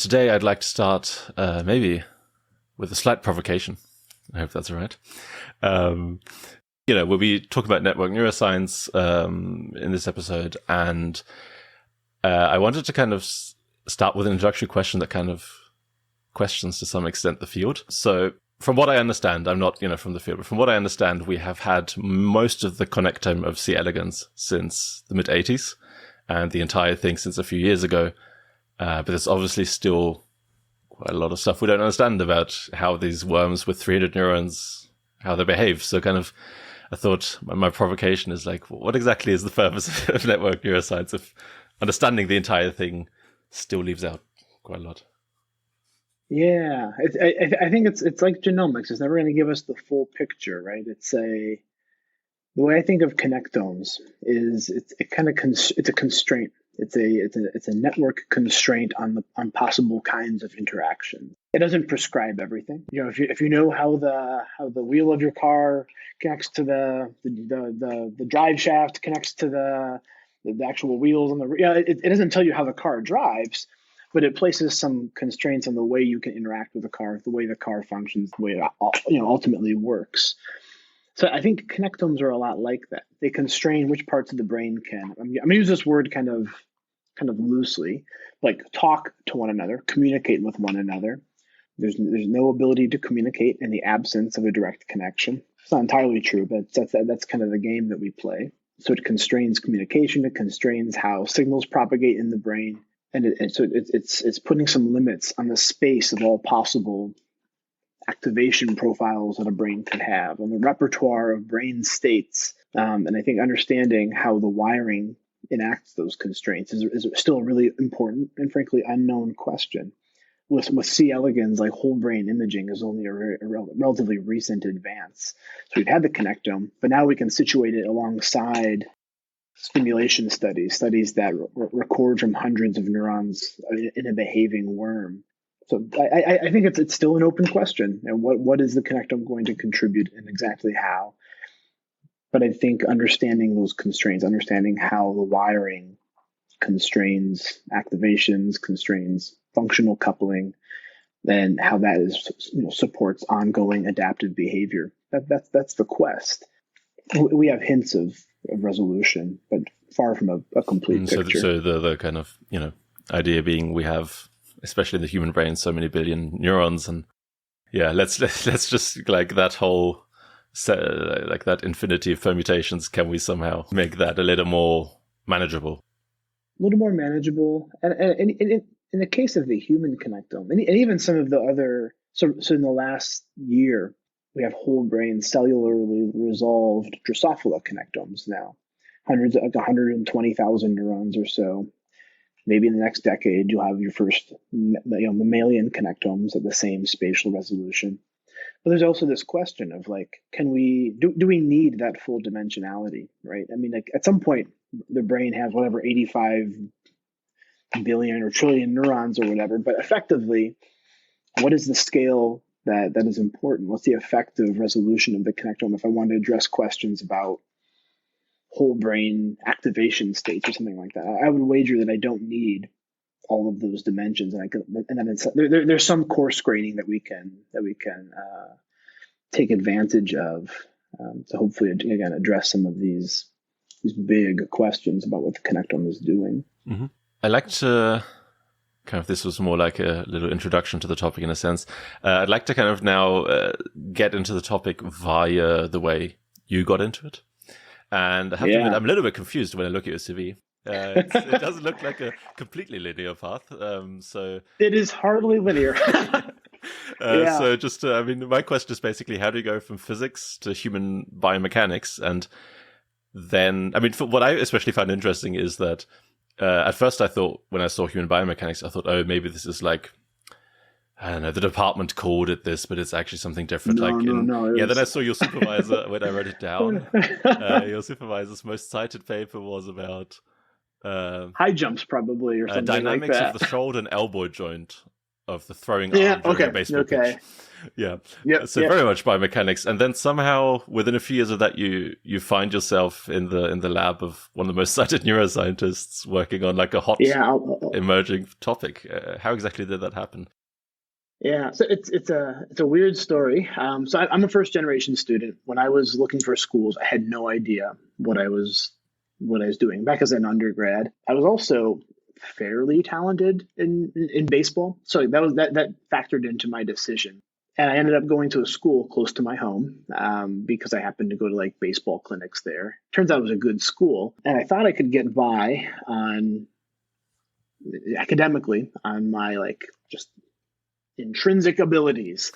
Today I'd like to start maybe with a slight provocation. I hope that's all right. We'll be talking about network neuroscience in this episode, and I wanted to kind of start with an introductory question that kind of questions to some extent the field. So from what I understand, I'm not from the field, but from what I understand, we have had most of the connectome of C. elegans since the mid-80s, and the entire thing since a few years ago. But there's obviously still quite a lot of stuff we don't understand about how these worms with 300 neurons, how they behave. So kind of, I thought my provocation is like, what exactly is the purpose of network neuroscience if understanding the entire thing still leaves out quite a lot? Yeah, I think it's like genomics. It's never going to give us the full picture, right? The way I think of connectomes is it's a constraint. It's a network constraint on possible kinds of interaction. It doesn't prescribe everything. If you know how the wheel of your car connects to the drive shaft connects to the actual wheels on it doesn't tell you how the car drives, but it places some constraints on the way you can interact with the car, the way the car functions, the way it ultimately works. So I think connectomes are a lot like that. They constrain which parts of the brain can. I'm going to use this word kind of loosely, like talk to one another, communicate with one another. There's no ability to communicate in the absence of a direct connection. It's not entirely true, but that's kind of the game that we play. So it constrains communication. It constrains how signals propagate in the brain, and it's putting some limits on the space of all possible activation profiles that a brain could have, on the repertoire of brain states. And I think understanding how the wiring enacts those constraints is still a really important and frankly unknown question. With C. elegans, like whole brain imaging is only a relatively recent advance. So we've had the connectome, but now we can situate it alongside stimulation studies that record from hundreds of neurons in a behaving worm. So I think it's still an open question. And what is the connectome going to contribute and exactly how? But I think understanding those constraints, understanding how the wiring constrains activations, constrains functional coupling, and how that supports ongoing adaptive behavior. That's the quest. We have hints of resolution, but far from a complete picture. So the kind of idea being we have, especially in the human brain, so many billion neurons, and let's just like that whole like that infinity of permutations. Can we somehow make that a little more manageable? A little more manageable, and in the case of the human connectome, and even some of the other, so in the last year, we have whole brain cellularly resolved Drosophila connectomes now, hundreds, like 120,000 neurons or so. Maybe in the next decade, you'll have your first mammalian connectomes at the same spatial resolution. But there's also this question of like, do we need that full dimensionality, right? I mean, like at some point, the brain has whatever 85 billion or trillion neurons or whatever, but effectively, what is the scale that is important? What's the effective resolution of the connectome if I want to address questions about whole brain activation states or something like that? I would wager that I don't need all of those dimensions, and then there's some coarse grading that we can take advantage of to hopefully again address some of these big questions about what the connectome is doing. Mm-hmm. I like to this was more like a little introduction to the topic in a sense. I'd like to kind of now get into the topic via the way you got into it. And I have to admit, I'm a little bit confused when I look at your CV. It doesn't look like a completely linear path. So it is hardly linear. So just, my question is basically, how do you go from physics to human biomechanics? And then, what I especially found interesting is that at first I thought, when I saw human biomechanics, I thought, oh, maybe this is like, I don't know, the department called it this, but it's actually something different. No. Then I saw your supervisor, when I wrote it down, your supervisor's most cited paper was about high jumps probably, or something dynamics like that. of the shoulder and elbow joint. of the throwing Yeah. arm during Okay. a baseball Okay. pitch. Yeah. Yep. So Yep. very much biomechanics. And then somehow within a few years of that, you find yourself in the lab of one of the most cited neuroscientists working on like a hot Yeah. emerging topic. How exactly did that happen? Yeah, so it's a weird story. So I'm a first generation student. When I was looking for schools, I had no idea what I was doing. Back as an undergrad, I was also fairly talented in baseball, so that factored into my decision. And I ended up going to a school close to my home because I happened to go to like baseball clinics there. Turns out it was a good school, and I thought I could get by on academically on my like just intrinsic abilities.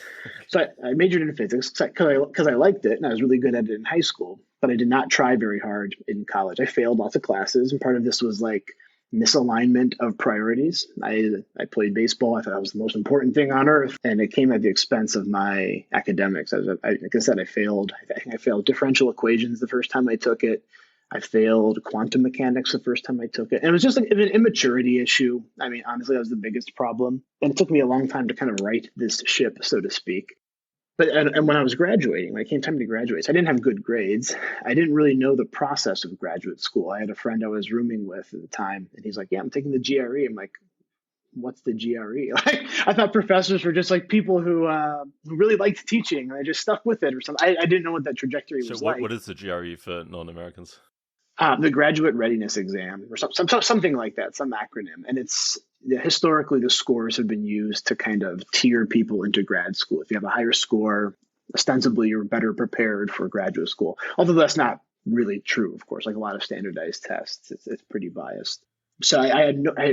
So I majored in physics because I liked it and I was really good at it in high school, but I did not try very hard in college. I failed lots of classes, and part of this was like misalignment of priorities. I played baseball. I thought it was the most important thing on earth, and it came at the expense of my academics. Like I said, I failed. I think I failed differential equations the first time I took it. I failed quantum mechanics the first time I took it. And it was just like an immaturity issue. I mean, honestly, that was the biggest problem. And it took me a long time to kind of right this ship, so to speak. But and when I was graduating, when it came time to graduate, so I didn't have good grades. I didn't really know the process of graduate school. I had a friend I was rooming with at the time, and he's like, "Yeah, I'm taking the GRE." I'm like, "What's the GRE?" Like, I thought professors were just like people who really liked teaching, and I just stuck with it or something. I didn't know what that trajectory was like. What is the GRE for non-Americans? The graduate readiness exam or something like that, some acronym. And it's historically the scores have been used to kind of tier people into grad school. If you have a higher score, ostensibly you're better prepared for graduate school. Although that's not really true, of course. Like a lot of standardized tests, it's pretty biased. So I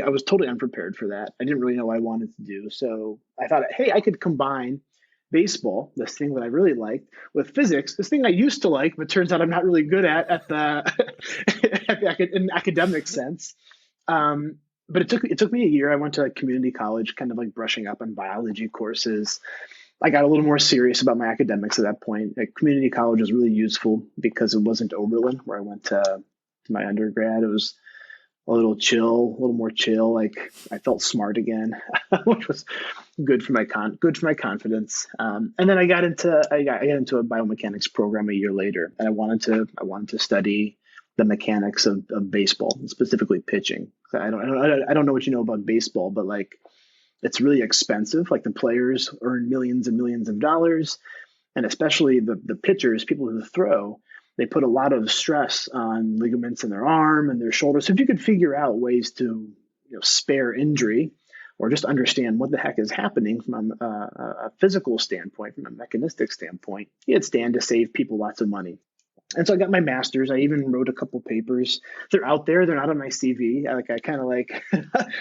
was totally unprepared for that. I didn't really know what I wanted to do. So I thought, hey, I could combine baseball, this thing that I really liked, with physics, this thing I used to like, but turns out I'm not really good at the in academic sense. But it took me a year. I went to community college, kind of like brushing up on biology courses. I got a little more serious about my academics at that point. Community college was really useful because it wasn't Oberlin, where I went to my undergrad. It was a little more chill. Like I felt smart again, which was good for my confidence. And then I got into a biomechanics program a year later, and I wanted to study the mechanics of baseball, specifically pitching. I don't know what you know about baseball, but like it's really expensive. Like the players earn millions and millions of dollars, and especially the pitchers, people who throw, they put a lot of stress on ligaments in their arm and their shoulder. So if you could figure out ways to spare injury or just understand what the heck is happening from a physical standpoint, from a mechanistic standpoint, you'd stand to save people lots of money. And so I got my master's. I even wrote a couple papers. They're out there. They're not on my CV. I kind of like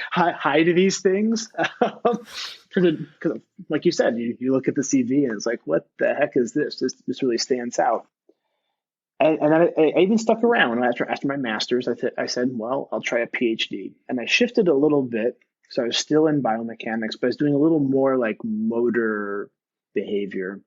hide these things because, like you said, you look at the CV and it's like, what the heck is this? This really stands out. And I even stuck around after my master's. I said, well, I'll try a PhD. And I shifted a little bit. So I was still in biomechanics, but I was doing a little more like motor behavior.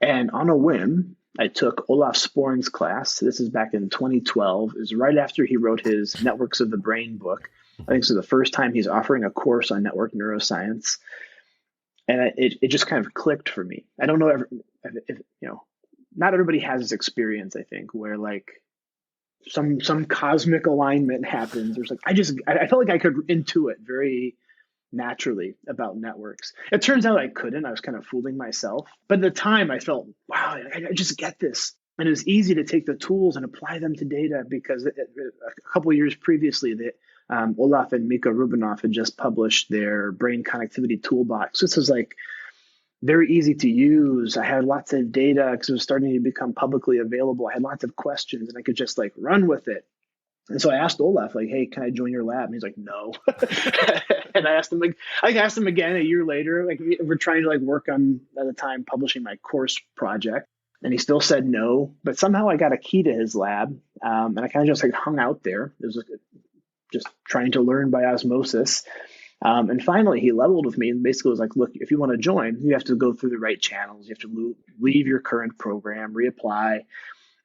And on a whim, I took Olaf Sporn's class. This is back in 2012. It was right after he wrote his Networks of the Brain book. I think this is the first time he's offering a course on network neuroscience. And it just kind of clicked for me. I don't know if not everybody has this experience, I think, where like some cosmic alignment happens. There's like I felt like I could intuit very naturally about networks. It turns out I couldn't. I was kind of fooling myself. But at the time I felt, wow, I just get this. And it was easy to take the tools and apply them to data because a couple of years previously, Olaf and Mika Rubinoff had just published their brain connectivity toolbox. This was like very easy to use. I had lots of data because it was starting to become publicly available. I had lots of questions and I could just like run with it. And so I asked Olaf, like, hey, can I join your lab? And he's like, no. And I asked him again a year later, like we're trying to like work on at the time publishing my course project. And he still said no, but somehow I got a key to his lab. And I kind of just like hung out there. It was like, just trying to learn by osmosis. And finally, he leveled with me and basically was like, look, if you want to join, you have to go through the right channels. You have to leave your current program, reapply.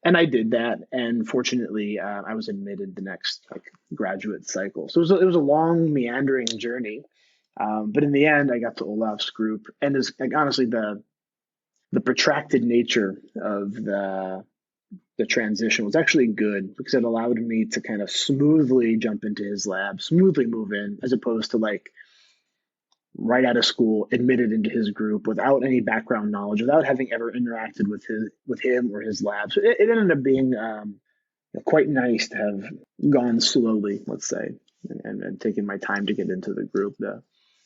And I did that. And fortunately, I was admitted the next like graduate cycle. So it was a long, meandering journey. But in the end, I got to Olaf's group, and it's like honestly the protracted nature of the transition was actually good because it allowed me to kind of smoothly jump into his lab, smoothly move in, as opposed to like right out of school, admitted into his group without any background knowledge, without having ever interacted with him or his lab. So it ended up being quite nice to have gone slowly, let's say, and taken my time to get into the group.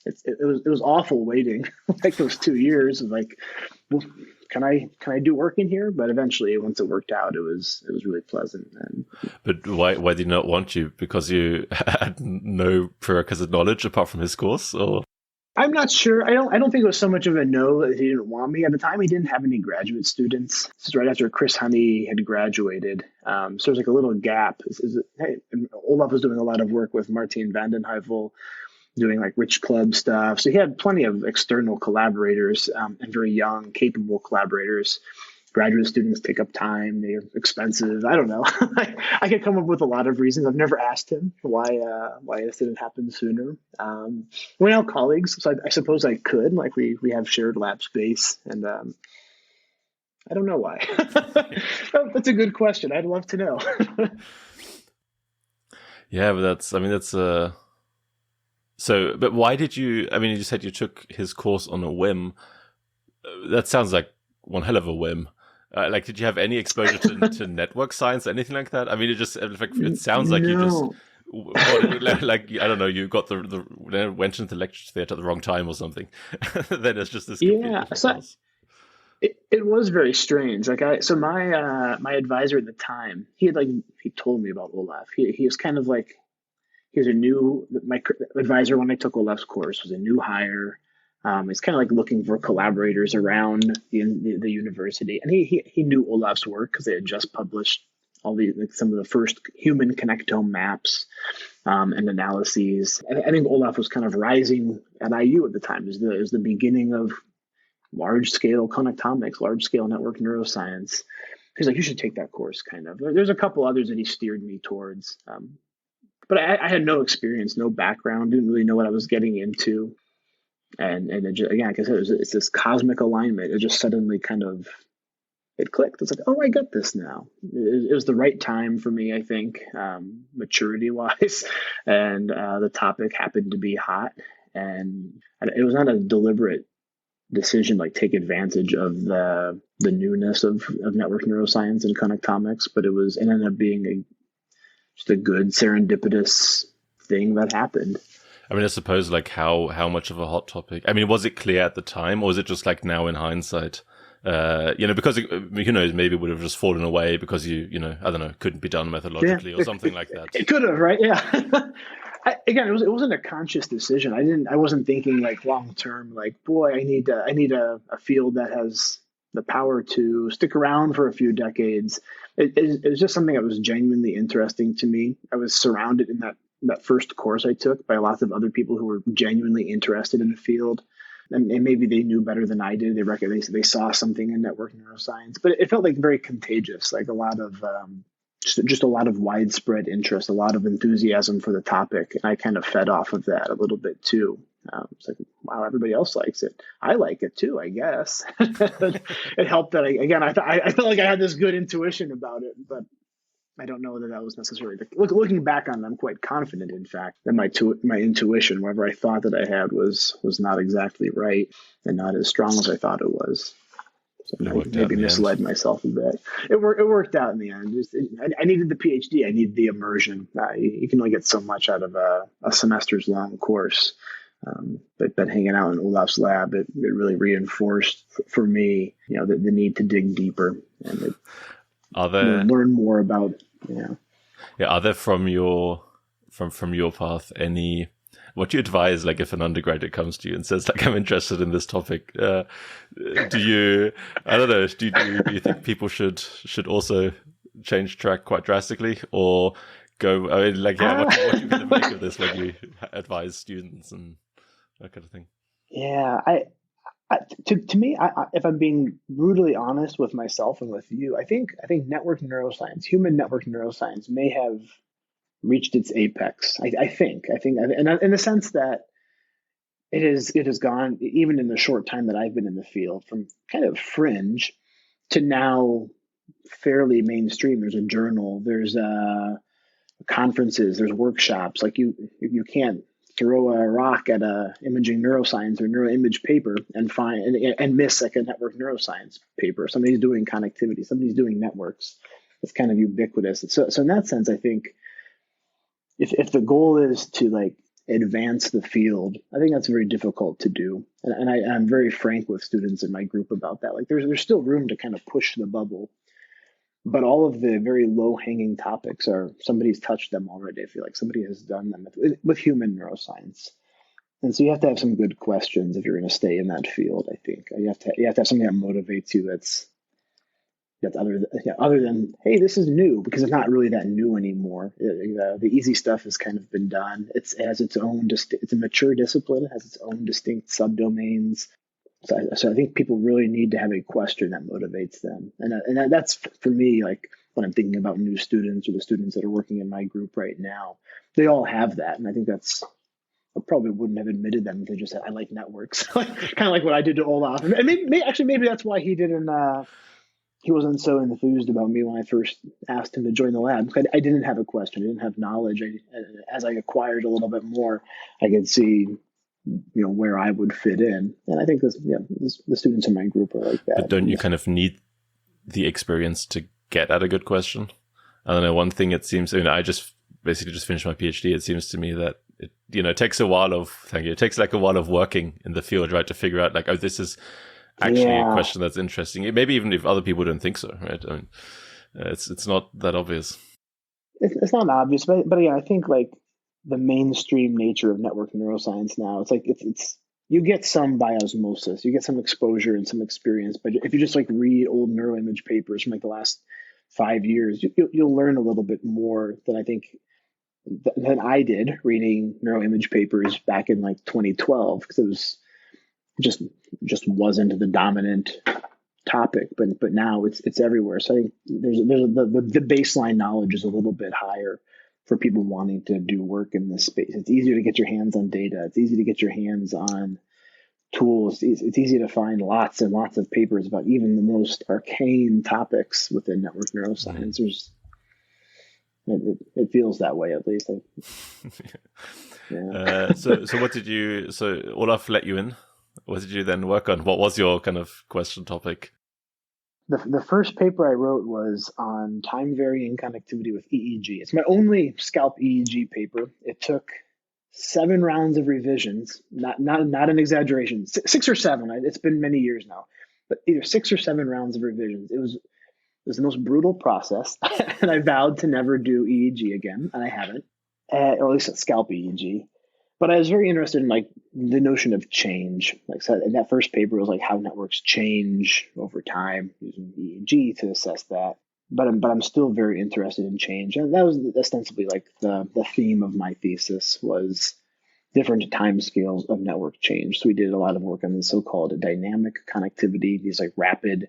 It was awful waiting like those 2 years of like, well, can I do work in here? But eventually, once it worked out, it was really pleasant. And But why did he not want you? Because you had no prerequisite knowledge apart from his course, or? I'm not sure. I don't think it was so much of a no that he didn't want me. At the time, he didn't have any graduate students. This is right after Chris Honey had graduated. So there's like a little gap. Olaf was doing a lot of work with Martin van den Heuvel, doing like Rich Club stuff. So he had plenty of external collaborators and very young, capable collaborators. Graduate students take up time. They're expensive. I don't know. I could come up with a lot of reasons. I've never asked him why this didn't happen sooner. We're now colleagues, so I suppose I could. Like we have shared lab space, and I don't know why. That's a good question. I'd love to know. Yeah, but that's so, but why did you, I mean, you said you took his course on a whim. That sounds like one hell of a whim. Like, did you have any exposure to network science, anything like that? I mean, it sounds like you just, like, I don't know, you got went into the lecture theatre at the wrong time or something. Then it's just this. Yeah. So it was very strange. Like my advisor at the time, he told me about Olaf. He was kind of like, my advisor when I took Olaf's course was a new hire. He's kind of like looking for collaborators around the university, and he knew Olaf's work because they had just published some of the first human connectome maps and analyses. I think Olaf was kind of rising at IU at the time. It was the beginning of large scale connectomics, large scale network neuroscience. He's like, you should take that course. Kind of. There's a couple others that he steered me towards, but I had no experience, no background, didn't really know what I was getting into. And it just, again, like I said, it's this cosmic alignment. It just suddenly it clicked. It's like, oh, I get this now. It was the right time for me, I think, maturity wise, and the topic happened to be hot, and it was not a deliberate decision, like take advantage of the newness of network neuroscience and connectomics, but it ended up being just a good serendipitous thing that happened. I mean, I suppose, like, how much of a hot topic? I mean, was it clear at the time, or is it just like now in hindsight? Because maybe it would have just fallen away because I don't know, couldn't be done methodologically or something like that. It could have, right? Yeah. Again, it wasn't a conscious decision. I wasn't thinking like long term, like, boy, I need a field that has the power to stick around for a few decades. It was just something that was genuinely interesting to me. I was surrounded in that first course I took by lots of other people who were genuinely interested in the field, and maybe they knew better than I did. They saw something in network neuroscience, but it felt like very contagious, like a lot of just a lot of widespread interest, a lot of enthusiasm for the topic, and I kind of fed off of that a little bit too. It's like, wow, everybody else likes it. I like it too, I guess. It helped that I felt like I had this good intuition about it, but I don't know that was necessarily looking back on it, I'm quite confident, in fact, that my intuition, whatever I thought that I had, was not exactly right and not as strong as I thought it was. So I maybe misled myself a bit. It worked out in the end. I needed the PhD. I needed the immersion. You can only get so much out of a semester's long course. But hanging out in Olaf's lab, it really reinforced for me, the need to dig deeper and learn more about. Yeah. Are there from your path any? What do you advise, like, if an undergraduate comes to you and says, like, I'm interested in this topic? I don't know. Do you think people should also change track quite drastically, or go? I mean, like, what do you kind of make of this when you advise students and that kind of thing? Yeah, to me, if I'm being brutally honest with myself and with you, I think network neuroscience, human network neuroscience, may have reached its apex. I think, and in the sense that it has gone, even in the short time that I've been in the field, from kind of fringe to now fairly mainstream. There's a journal, there's conferences, there's workshops. Like you can't throw a rock at a imaging neuroscience or neuroimage paper and find and miss like a network neuroscience paper. Somebody's doing connectivity, somebody's doing networks. It's kind of ubiquitous. So in that sense, I think if the goal is to like advance the field, I think that's very difficult to do. And I'm very frank with students in my group about that. Like there's still room to kind of push the bubble, but all of the very low hanging topics are somebody's touched them already. I feel like somebody has done them with human neuroscience. And so you have to have some good questions if you're going to stay in that field. I think you have to have something that motivates you. That's other than, hey, this is new, because it's not really that new anymore. The easy stuff has kind of been done. It has its own, it's a mature discipline. It has its own distinct subdomains. So I think people really need to have a question that motivates them. And that's for me, like when I'm thinking about new students or the students that are working in my group right now, they all have that. And I think I probably wouldn't have admitted them if they just said, I like networks, kind of like what I did to Olaf. And maybe that's why he wasn't so enthused about me when I first asked him to join the lab. I didn't have a question. I didn't have knowledge. As I acquired a little bit more, I could see, where I would fit in. And I think the students in my group are like that. But don't you kind of need the experience to get at a good question? I don't know. One thing it seems, I just basically just finished my PhD. It seems to me that it takes a while of, it takes like a while of working in the field, right? To figure out like, oh, this is actually a question that's interesting. Maybe even if other people don't think so, right? I mean, it's not that obvious. It's not obvious, but yeah, I think like the mainstream nature of network neuroscience now, it's like it's you get some by osmosis, you get some exposure and some experience. But if you just like read old neuroimage papers from like the last 5 years, you'll learn a little bit more than I think than I did reading neuroimage papers back in like 2012, because it was just wasn't the dominant topic, but now it's everywhere. So I think there's the baseline knowledge is a little bit higher for people wanting to do work in this space. It's easier to get your hands on data. It's easy to get your hands on tools. It's easy to find lots and lots of papers about even the most arcane topics within network neuroscience. It feels that way, at least. Yeah. So Olaf let you in. What did you then work on? What was your kind of question topic? The first paper I wrote was on time varying connectivity with EEG. It's my only scalp EEG paper. It took 7 rounds of revisions, not an exaggeration, 6 or 7. It's been many years now, but either 6 or 7 rounds of revisions. It was the most brutal process, and I vowed to never do EEG again, and I haven't, or at least scalp EEG. But I was very interested in like the notion of change. Like so in that first paper, it was like how networks change over time using EEG to assess that. But I'm still very interested in change, and that was ostensibly like the theme of my thesis was different timescales of network change. So we did a lot of work on the so-called dynamic connectivity, these like rapid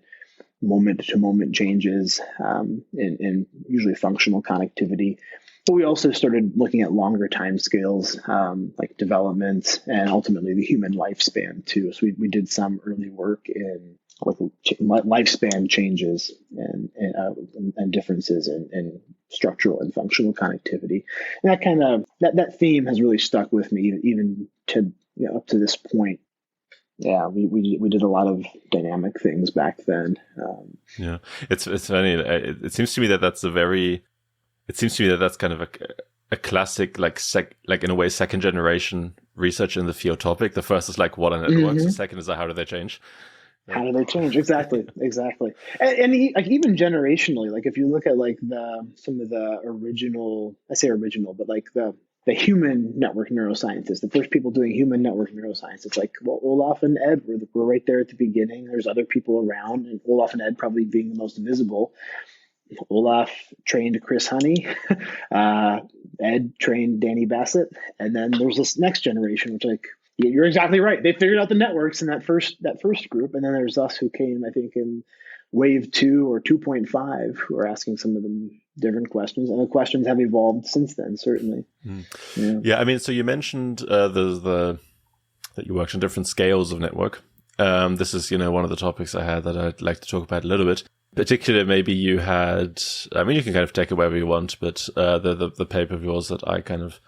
moment-to-moment changes, in usually functional connectivity. But we also started looking at longer time scales, like development and ultimately the human lifespan too. So we did some early work in like lifespan changes and differences in structural and functional connectivity. And that kind of that theme has really stuck with me even to up to this point. Yeah, we did a lot of dynamic things back then. Yeah, it's funny. It seems to me that that's kind of a classic, like in a way, second generation research in the field topic. The first is like what are networks. The second is like, how do they change? How do they change? Exactly. And like even generationally, like if you look at like some of the original, I say original, but like the human network neuroscientists, the first people doing human network neuroscience, it's like, well, Olaf and Ed were right there at the beginning. There's other people around, and Olaf and Ed probably being the most visible. Olaf trained Chris Honey, Ed trained Danny Bassett, and then there's this next generation, which like you're exactly right. They figured out the networks in that first group, and then there's us who came, I think, in wave 2 or 2.5, who are asking some of them different questions, and the questions have evolved since then, certainly. Yeah, I mean, so you mentioned the that you worked on different scales of network. This is, one of the topics I had that I'd like to talk about a little bit. Particularly, maybe you had, you can kind of take it wherever you want, but the paper of yours that I kind of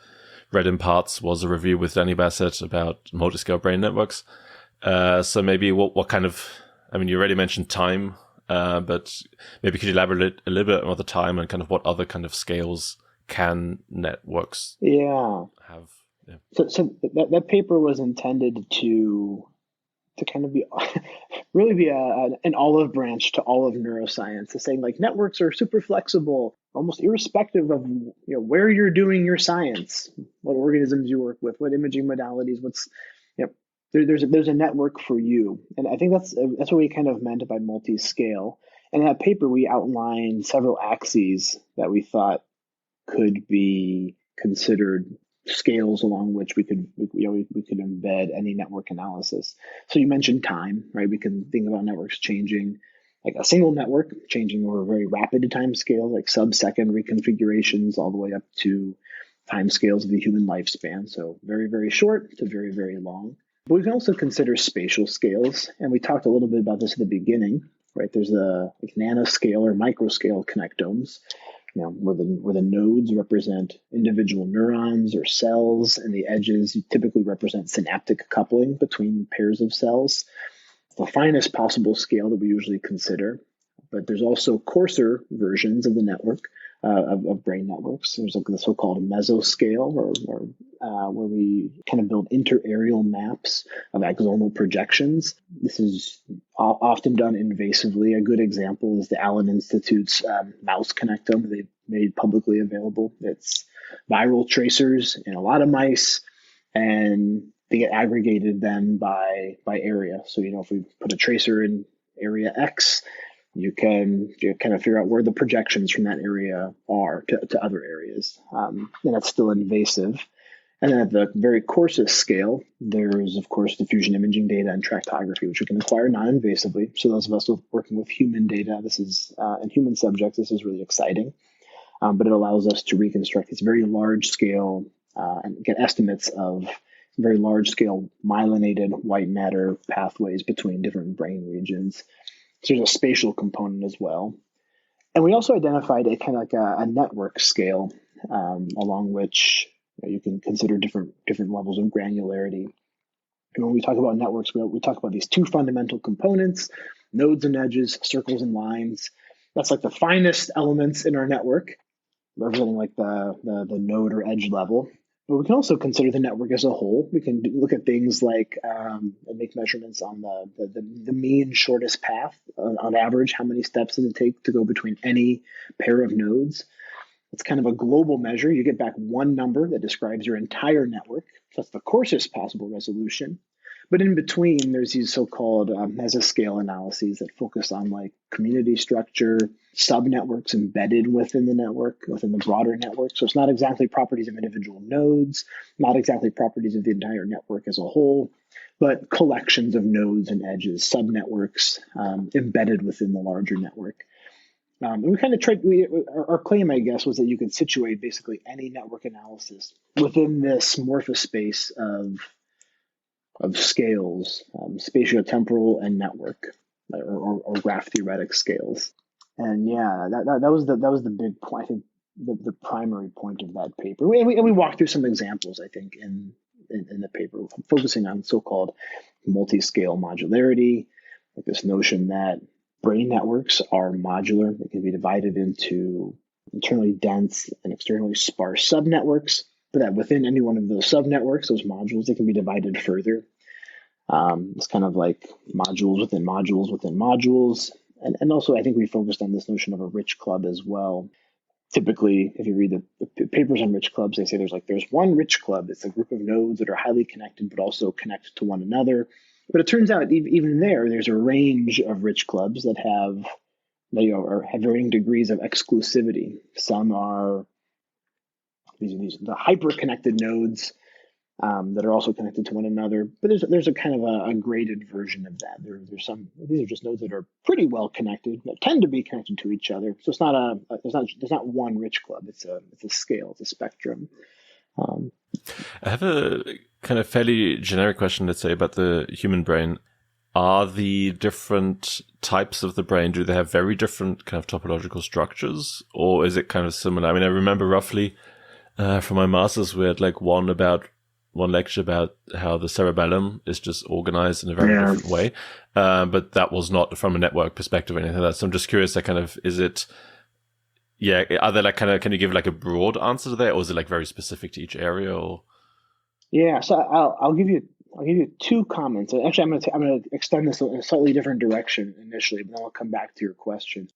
read in parts was a review with Danny Bassett about multiscale brain networks. So maybe what kind of, you already mentioned time, but maybe could you elaborate a little bit on the time and kind of what other kind of scales can networks have? Yeah. So that paper was intended to kind of be really be an olive branch to all of neuroscience, to saying like networks are super flexible, almost irrespective of where you're doing your science, what organisms you work with, what imaging modalities, there's a network for you. And I think that's what we kind of meant by multi-scale. And in that paper, we outlined several axes that we thought could be considered scales along which we could embed any network analysis. So you mentioned time, right? We can think about networks changing, like a single network changing over a very rapid time scale, like sub-second reconfigurations, all the way up to time scales of the human lifespan. So very, very short to very, very long. But we can also consider spatial scales. And we talked a little bit about this at the beginning, right? There's a nanoscale or microscale connectomes, where the nodes represent individual neurons or cells, and the edges typically represent synaptic coupling between pairs of cells. The finest possible scale that we usually consider. But there's also coarser versions of the network, of brain networks. There's like the so-called mesoscale, where we kind of build interareal maps of axonal projections. This is often done invasively. A good example is the Allen Institute's mouse connectome they've made publicly available. It's viral tracers in a lot of mice, and they get aggregated then by area. So, if we put a tracer in area X, you can kind of figure out where the projections from that area are to other areas. And that's still invasive. And then at the very coarsest scale, there's, of course, diffusion imaging data and tractography, which we can acquire non-invasively. So those of us working with human data, and human subjects, this is really exciting. But it allows us to reconstruct these very large scale and get estimates of very large scale myelinated white matter pathways between different brain regions. So there's a spatial component as well. And we also identified a kind of like a network scale along which you can consider different levels of granularity. And when we talk about networks, we talk about these two fundamental components, nodes and edges, circles and lines. That's like the finest elements in our network, representing like the node or edge level. But we can also consider the network as a whole. We can look at things like make measurements on the mean shortest path. On average, how many steps does it take to go between any pair of nodes? It's kind of a global measure. You get back one number that describes your entire network. So that's the coarsest possible resolution. But in between, there's these so-called mesoscale analyses that focus on like community structure, subnetworks embedded within the network, within the broader network. So it's not exactly properties of individual nodes, not exactly properties of the entire network as a whole, but collections of nodes and edges, subnetworks embedded within the larger network. And we kind of tried, our claim, I guess, was that you could situate basically any network analysis within this morphospace of scales, spatiotemporal and network, or graph theoretic scales. And yeah, that was the big point. I think the primary point of that paper. And we walked through some examples, I think, in the paper, focusing on so-called multi-scale modularity, like this notion that brain networks are modular. They can be divided into internally dense and externally sparse subnetworks, but that within any one of those subnetworks, those modules, they can be divided further. It's kind of like modules within modules within modules. And also, I think we focused on this notion of a rich club as well. Typically, if you read the papers on rich clubs, they say there's one rich club. It's a group of nodes that are highly connected, but also connect to one another. But it turns out even there's a range of rich clubs that have varying degrees of exclusivity. Some are the hyper-connected nodes that are also connected to one another. But there's a kind of a graded version of that. These are just nodes that are pretty well connected, that tend to be connected to each other. So it's not there's not one rich club. It's a scale, it's a spectrum. I have a kind of fairly generic question, let's say, about the human brain. Are the different types of the brain, do they have very different kind of topological structures, or is it kind of similar? I mean, I remember roughly from my master's, we had like one lecture about how the cerebellum is just organized in a very different way. But that was not from a network perspective or anything like that. So I'm just curious, that kind of, are there like kind of, can you give like a broad answer to that, or is it like very specific to each area? Or Yeah, so I'll give you two comments. Actually, I'm going to extend this in a slightly different direction initially, but then I'll come back to your question.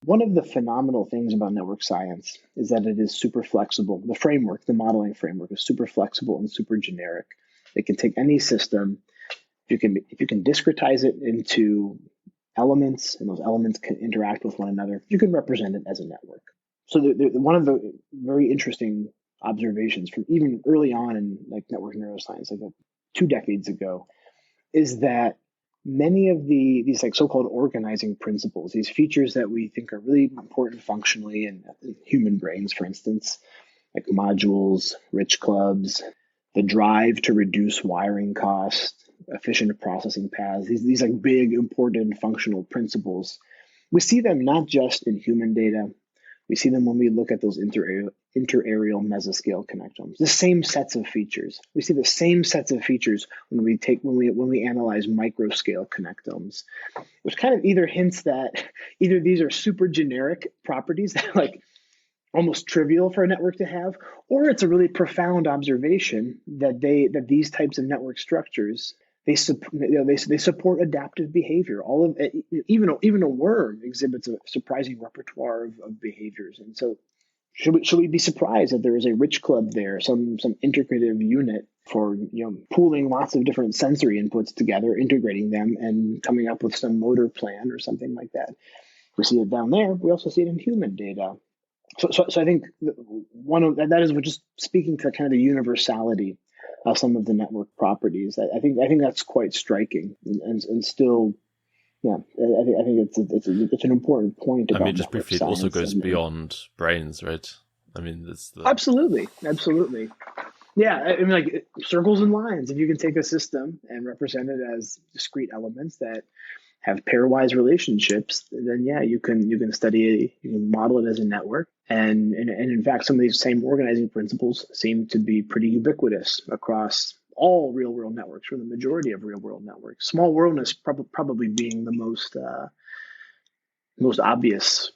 One of the phenomenal things about network science is that it is super flexible. The framework, the modeling framework, is super flexible and super generic. It can take any system. If you can discretize it into elements, and those elements can interact with one another, you can represent it as a network. So one of the very interesting observations from even early on in like network neuroscience, like 2 decades ago, is that many of these like so-called organizing principles, these features that we think are really important functionally in human brains, for instance, like modules, rich clubs, the drive to reduce wiring costs, efficient processing paths, these like big, important functional principles, we see them not just in human data. We see them when we look at those interareal mesoscale connectomes. The same sets of features. We see the same sets of features when we analyze microscale connectomes, which kind of either hints that either these are super generic properties that like almost trivial for a network to have, or it's a really profound observation that these types of network structures, they support adaptive behavior. All of it, even a worm exhibits a surprising repertoire of behaviors. And so, should we be surprised that there is a rich club there, some integrative unit for pooling lots of different sensory inputs together, integrating them, and coming up with some motor plan or something like that? We see it down there. We also see it in human data. So I think one of that is just speaking to kind of the universality of some of the network properties. I think that's quite striking, and still, I think it's an important point. I mean, just briefly, it also goes beyond brains, right? I mean, it's absolutely. Yeah, I mean, like circles and lines. If you can take a system and represent it as discrete elements that have pairwise relationships, then you can study it, you can model it as a network. And in fact, some of these same organizing principles seem to be pretty ubiquitous across all real world networks, or the majority of real world networks. Small worldness probably being the most obvious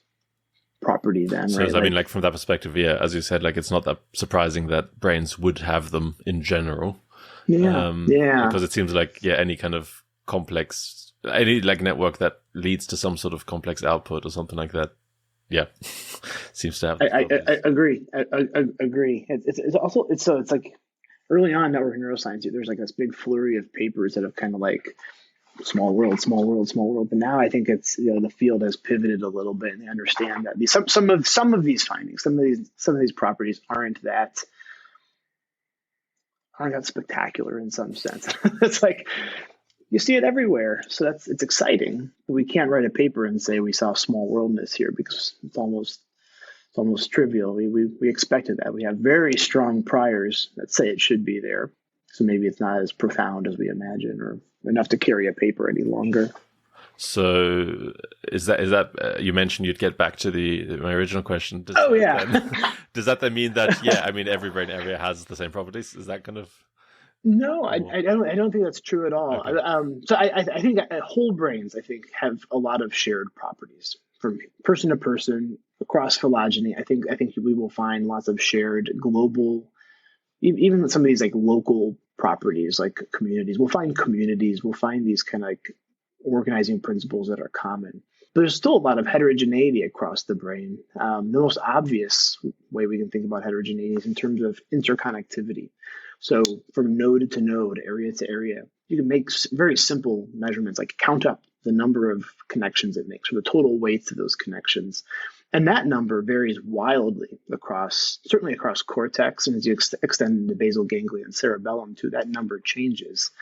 property then. So right? I mean, like from that perspective, as you said, like it's not that surprising that brains would have them in general. Because it seems like any kind of complex, any like network that leads to some sort of complex output or something like that, seems to have. I agree. I agree. It's also like early on network neuroscience, there's like this big flurry of papers that have kind of like small world. But now I think it's the field has pivoted a little bit, and they understand that some of these findings, some of these properties aren't that spectacular in some sense. It's like you see it everywhere, so it's exciting. But we can't write a paper and say we saw small worldness here, because it's almost trivial. We expected that. We have very strong priors that say it should be there, so maybe it's not as profound as we imagine, or enough to carry a paper any longer. So is that you mentioned you'd get back to my original question? Does that then mean that I mean every brain area has the same properties? Is that kind of? No, I don't think that's true at all. Okay. So I think whole brains, I think, have a lot of shared properties from person to person across phylogeny. I think we will find lots of shared global, even some of these like local properties, like communities. We'll find these kind of like organizing principles that are common. But there's still a lot of heterogeneity across the brain. The most obvious way we can think about heterogeneity is in terms of interconnectivity. So from node to node, area to area, you can make very simple measurements, like count up the number of connections it makes, or the total weights of those connections. And that number varies wildly certainly across cortex. And as you extend into basal ganglia and cerebellum too, that number changes.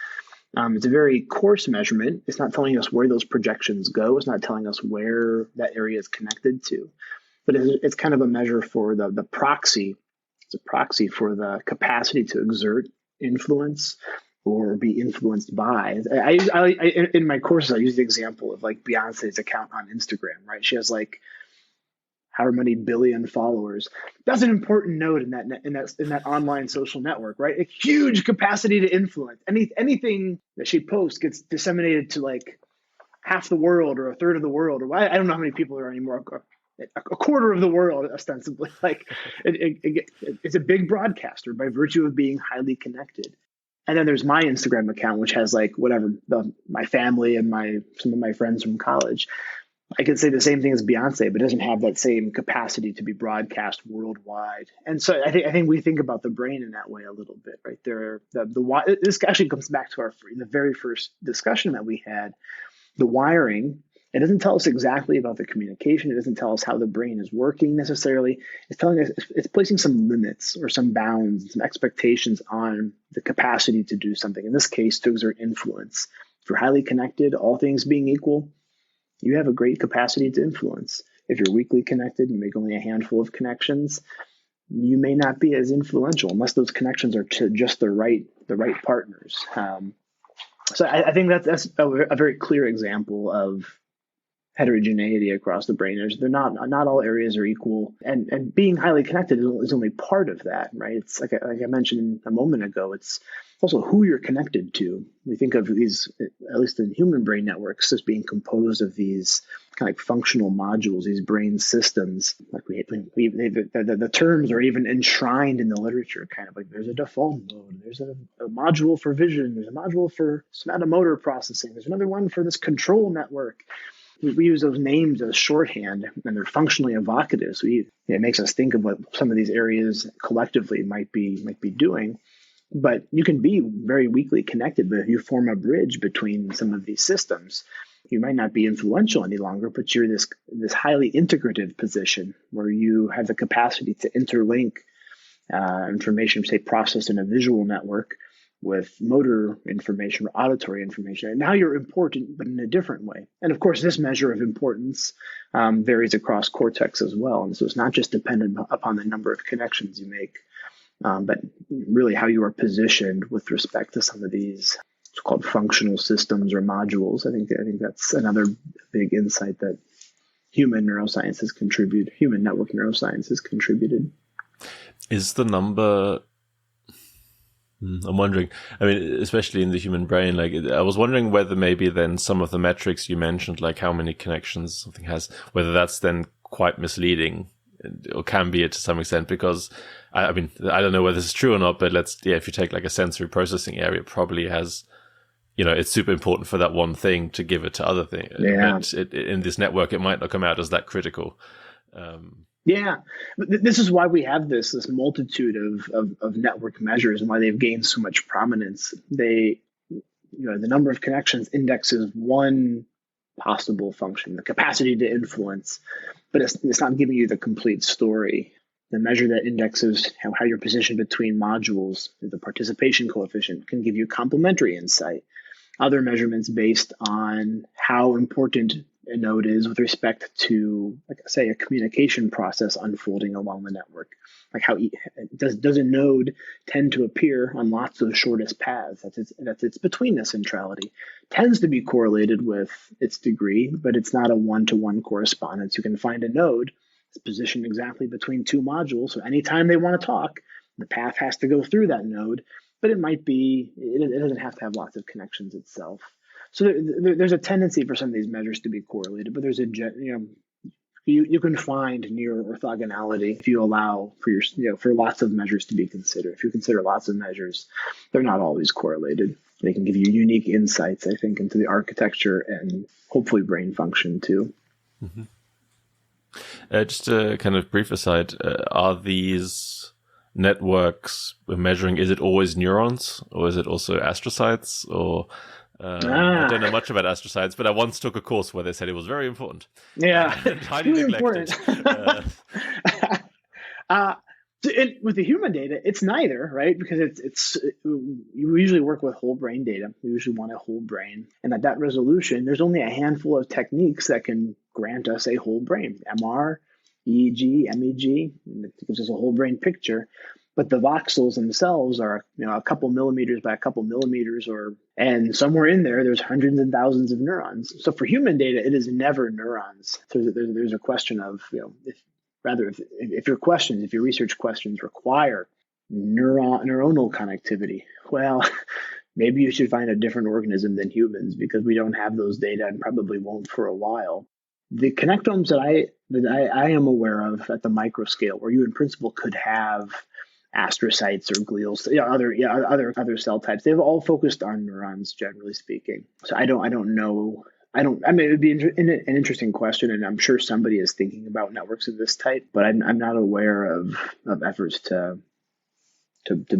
It's a very coarse measurement. It's not telling us where those projections go. It's not telling us where that area is connected to. But it's kind of a measure for the proxy. It's a proxy for the capacity to exert influence or be influenced by. In my courses, I use the example of like Beyonce's account on Instagram, right? She has like however many billion followers. That's an important node in that online social network, right? A huge capacity to influence. Anything that she posts gets disseminated to like half the world or a third of the world, or I don't know how many people there are anymore. A quarter of the world, ostensibly. Like it's a big broadcaster by virtue of being highly connected. And then there's my Instagram account, which has like whatever my family and some of my friends from college. I could say the same thing as Beyonce, but it doesn't have that same capacity to be broadcast worldwide. And so I think we think about the brain in that way a little bit, right? This actually comes back to the very first discussion that we had, the wiring. It doesn't tell us exactly about the communication. It doesn't tell us how the brain is working necessarily. It's telling us, it's placing some limits or some bounds, some expectations on the capacity to do something. In this case, to exert influence. If you're highly connected, all things being equal, you have a great capacity to influence. If you're weakly connected, you make only a handful of connections, you may not be as influential unless those connections are to just the right partners. So I think that's a very clear example of heterogeneity across the brain. They're not all areas are equal, and being highly connected is only part of that, right? It's like I mentioned a moment ago. It's also who you're connected to. We think of these, at least in human brain networks, as being composed of these kind of like functional modules, these brain systems. Like the terms are even enshrined in the literature. Kind of like there's a default mode, there's a module for vision, there's a module for somatomotor processing, there's another one for this control network. We use those names as shorthand, and they're functionally evocative. So it makes us think of what some of these areas collectively might be doing. But you can be very weakly connected, but if you form a bridge between some of these systems, you might not be influential any longer, but you're this highly integrative position where you have the capacity to interlink information, say, processed in a visual network with motor information or auditory information. And now you're important, but in a different way. And of course, this measure of importance varies across cortex as well. And so it's not just dependent upon the number of connections you make, but really how you are positioned with respect to some of these so-called functional systems or modules. I think that's another big insight that human network neuroscience has contributed. Is the number... I'm wondering, I mean, especially in the human brain, like I was wondering whether maybe then some of the metrics you mentioned, like how many connections something has, whether that's then quite misleading or can be it to some extent, because I mean, I don't know whether this is true or not, but if you take like a sensory processing area, it probably has, it's super important for that one thing to give it to other things. Yeah. But in this network, it might not come out as that critical. Yeah, this is why we have this multitude of network measures and why they've gained so much prominence. The number of connections indexes one possible function, the capacity to influence, but it's not giving you the complete story. The measure that indexes how you're positioned between modules, the participation coefficient, can give you complementary insight. Other measurements based on how important a node is with respect to, like say, a communication process unfolding along the network. Like how does a node tend to appear on lots of shortest paths? That's its betweenness centrality. Tends to be correlated with its degree, but it's not a one-to-one correspondence. You can find a node that's positioned exactly between two modules. So anytime they want to talk, the path has to go through that node. But it doesn't have to have lots of connections itself. So there's a tendency for some of these measures to be correlated, but you can find near orthogonality if you allow for lots of measures to be considered. If you consider lots of measures, they're not always correlated. They can give you unique insights, I think, into the architecture and hopefully brain function too. Mm-hmm. Just a kind of brief aside, are these networks measuring, is it always neurons or is it also astrocytes? Or I don't know much about astrocytes, but I once took a course where they said it was very important. Yeah, highly neglected. With the human data, it's neither, right? Because you usually work with whole brain data. We usually want a whole brain, and at that resolution, there's only a handful of techniques that can grant us a whole brain. MR, EEG, MEG, it gives us a whole brain picture. but the voxels themselves are, a couple millimeters by a couple millimeters, and somewhere in there, there's hundreds and thousands of neurons. So for human data, it is never neurons. So there's a question of, if your research questions require neuronal connectivity, well, maybe you should find a different organism than humans, because we don't have those data and probably won't for a while. The connectomes that I am aware of at the micro scale, where you in principle could have astrocytes or glial, other cell types, they've all focused on neurons, generally speaking. So I don't know. I mean, it would be an interesting question, and I'm sure somebody is thinking about networks of this type, but I'm not aware of efforts to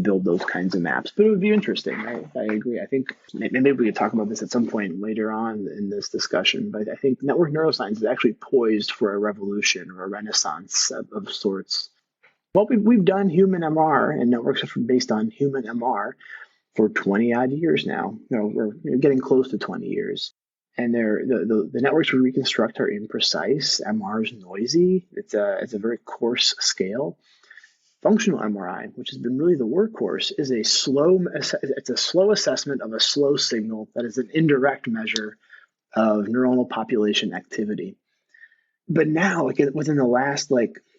build those kinds of maps. But it would be interesting. I agree. I think maybe we could talk about this at some point later on in this discussion, but I think network neuroscience is actually poised for a revolution or a renaissance of sorts. Well, we've done human MR, and networks are based on human MR for 20 odd years now. We're getting close to 20 years. And the networks we reconstruct are imprecise. MR is noisy. It's a very coarse scale. Functional MRI, which has been really the workhorse, is a slow assessment of a slow signal that is an indirect measure of neuronal population activity. But now, within the last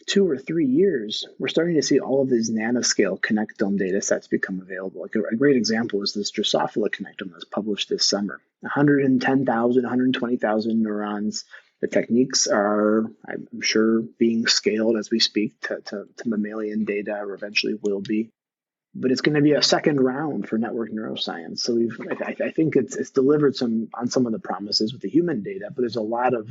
2 or 3 years, we're starting to see all of these nanoscale connectome data sets become available. A great example is this Drosophila connectome that was published this summer. 110,000, 120,000 neurons. The techniques are, I'm sure, being scaled as we speak to mammalian data, or eventually will be. But it's going to be a second round for network neuroscience. So I think it's delivered on some of the promises with the human data, but there's a lot of,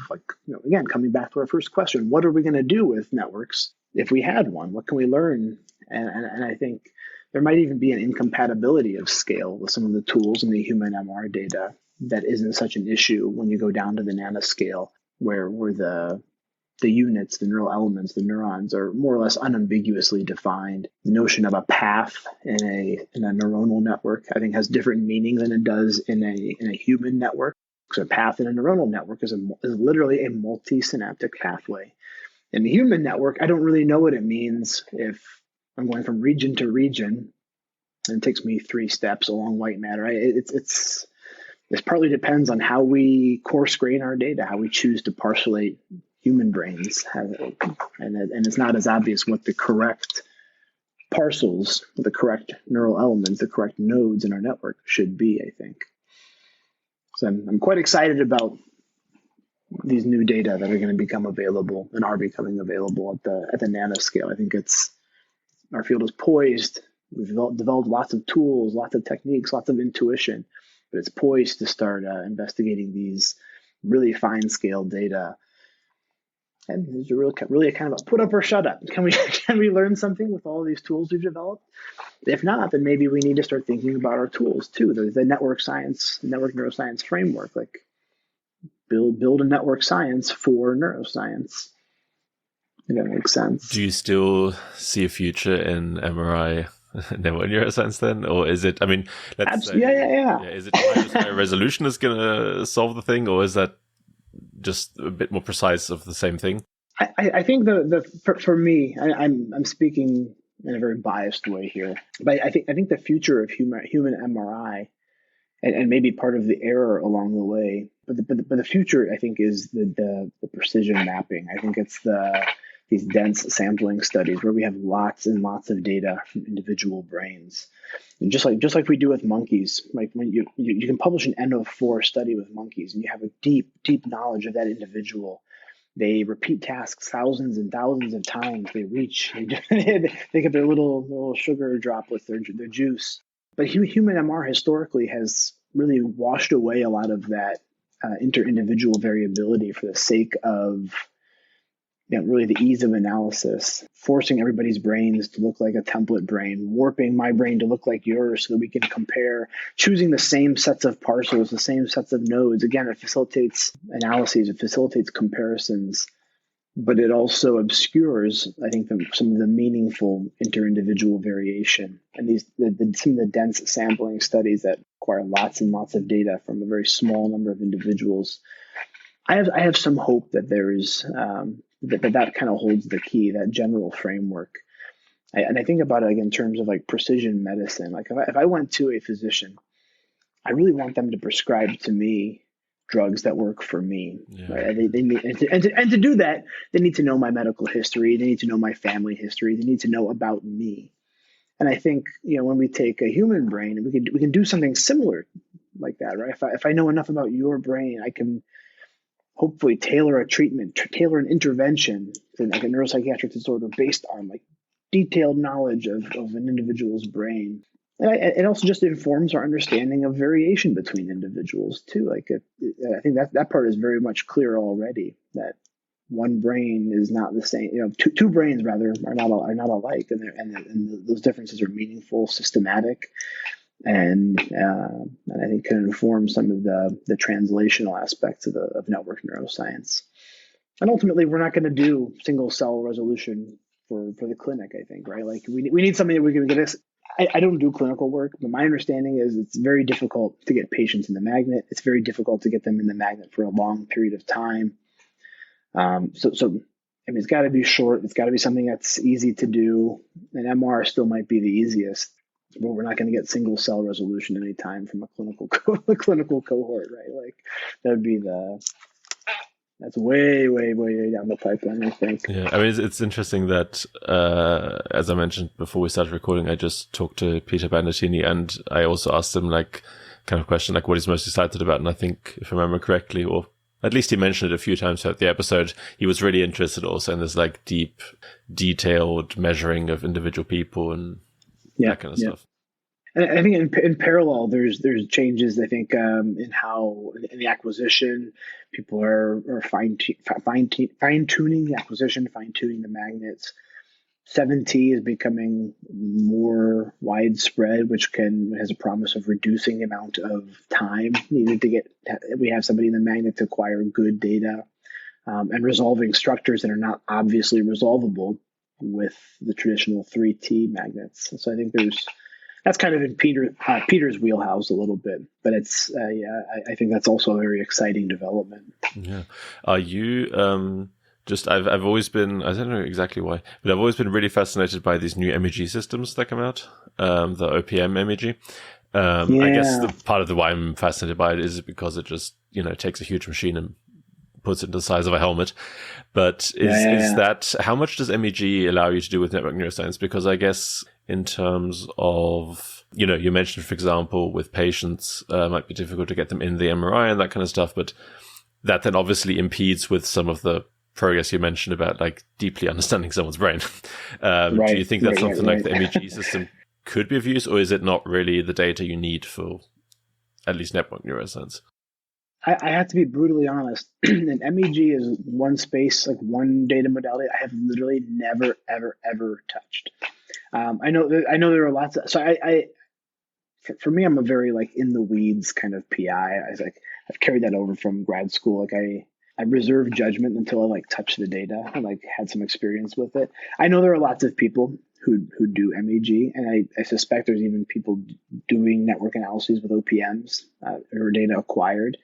again, coming back to our first question, what are we going to do with networks if we had one? What can we learn? And I think there might even be an incompatibility of scale with some of the tools in the human MR data that isn't such an issue when you go down to the nanoscale, where the units, the neural elements, the neurons are more or less unambiguously defined. The notion of a path in a neuronal network, I think, has different meaning than it does in a human network. So a path in a neuronal network is literally a multi-synaptic pathway. In the human network, I don't really know what it means if I'm going from region to region, and it takes me 3 steps along white matter. This partly depends on how we coarse grain our data, how we choose to parcellate human brains, and it's not as obvious what the correct parcels, the correct neural elements, the correct nodes in our network should be, I think. So I'm quite excited about these new data that are going to become available and are becoming available at the nanoscale. I think our field is poised. We've developed lots of tools, lots of techniques, lots of intuition, but it's poised to start investigating these really fine scale data. And there's really a kind of a put up or shut up. Can we learn something with all these tools we've developed? If not, then maybe we need to start thinking about our tools too. The network neuroscience framework, build a network science for neuroscience. If that makes sense. Do you still see a future in MRI network neuroscience then, or is it? I mean, let's say, yeah. Is it high resolution is going to solve the thing, or is that just a bit more precise of the same thing? I think for me, I'm speaking in a very biased way here, but I think the future of human MRI, and maybe part of the error along the way, but the future, I think, is the precision mapping. I think it's these dense sampling studies where we have lots and lots of data from individual brains. And just like we do with monkeys, like when you can publish an N of 4 study with monkeys, and you have a deep knowledge of that individual. They repeat tasks thousands and thousands of times. They get their little sugar droplets, their juice. But human MR historically has really washed away a lot of that inter-individual variability for the sake of really the ease of analysis, forcing everybody's brains to look like a template brain, warping my brain to look like yours so that we can compare, choosing the same sets of parcels, the same sets of nodes. Again, it facilitates analyses, it facilitates comparisons, but it also obscures, I think, some of the meaningful inter-individual variation. And some of the dense sampling studies that require lots and lots of data from a very small number of individuals. I have some hope that there is that kind of holds the key, that general framework. And I think about it like in terms of like precision medicine. Like if I went to a physician, I really want them to prescribe to me drugs that work for me. Yeah. Right? They need, and to do that, they need to know my medical history. They need to know my family history. They need to know about me. And I think, when we take a human brain, we can do something similar like that, right? If I know enough about your brain, I can hopefully tailor a treatment, tailor an intervention for like a neuropsychiatric disorder based on like detailed knowledge of an individual's brain. And it also just informs our understanding of variation between individuals too. Like I think that part is very much clear already, that one brain is not the same. Two brains rather are not alike, and those differences are meaningful, systematic, and I think can inform some of the translational aspects of network neuroscience. And ultimately, we're not going to do single cell resolution for the clinic. I think, right? Like we need something that we can get us. I don't do clinical work, but my understanding is it's very difficult to get patients in the magnet. It's very difficult to get them in the magnet for a long period of time. So I mean, it's got to be short. It's got to be something that's easy to do. And MR still might be the easiest, but we're not going to get single cell resolution anytime from a clinical cohort, right? Like that would be that's way down the pipeline, I think. Yeah, I mean, it's interesting that, as I mentioned before we started recording, I just talked to Peter Bandettini, and I also asked him like kind of question like what he's most excited about. And I think, if I remember correctly, or at least he mentioned it a few times throughout the episode, he was really interested also in this like deep, detailed measuring of individual people and that kind of stuff. And I think in parallel, there's changes. I think in how in the acquisition, people are fine tuning the acquisition, fine tuning the magnets. 7T is becoming more widespread, which has a promise of reducing the amount of time needed to we have somebody in the magnet to acquire good data, and resolving structures that are not obviously resolvable with the traditional 3T magnets. So I think that's kind of in Peter's wheelhouse a little bit, but it's I think that's also a very exciting development. Yeah. Are you I've always been, I don't know exactly why, but I've always been really fascinated by these new MEG systems that come out, the OPM MEG. I guess the part of the why I'm fascinated by it is because it just, takes a huge machine and puts it in the size of a helmet. But is that, how much does MEG allow you to do with network neuroscience? Because I guess in terms of, you mentioned, for example, with patients, it might be difficult to get them in the MRI and that kind of stuff, but that then obviously impedes with some of the progress you mentioned about like deeply understanding someone's brain. Do you think that's something like the MEG system could be of use, or is it not really the data you need for at least network neuroscience? I have to be brutally honest. And MEG is one space, like one data modality I have literally never, ever touched. I know there are lots of, so for me, I'm a very like in the weeds kind of PI. I've carried that over from grad school. Like I reserve judgment until I like touch the data and like had some experience with it. I know there are lots of people who do MEG, and I suspect there's even people doing network analyses with OPMs or data acquired.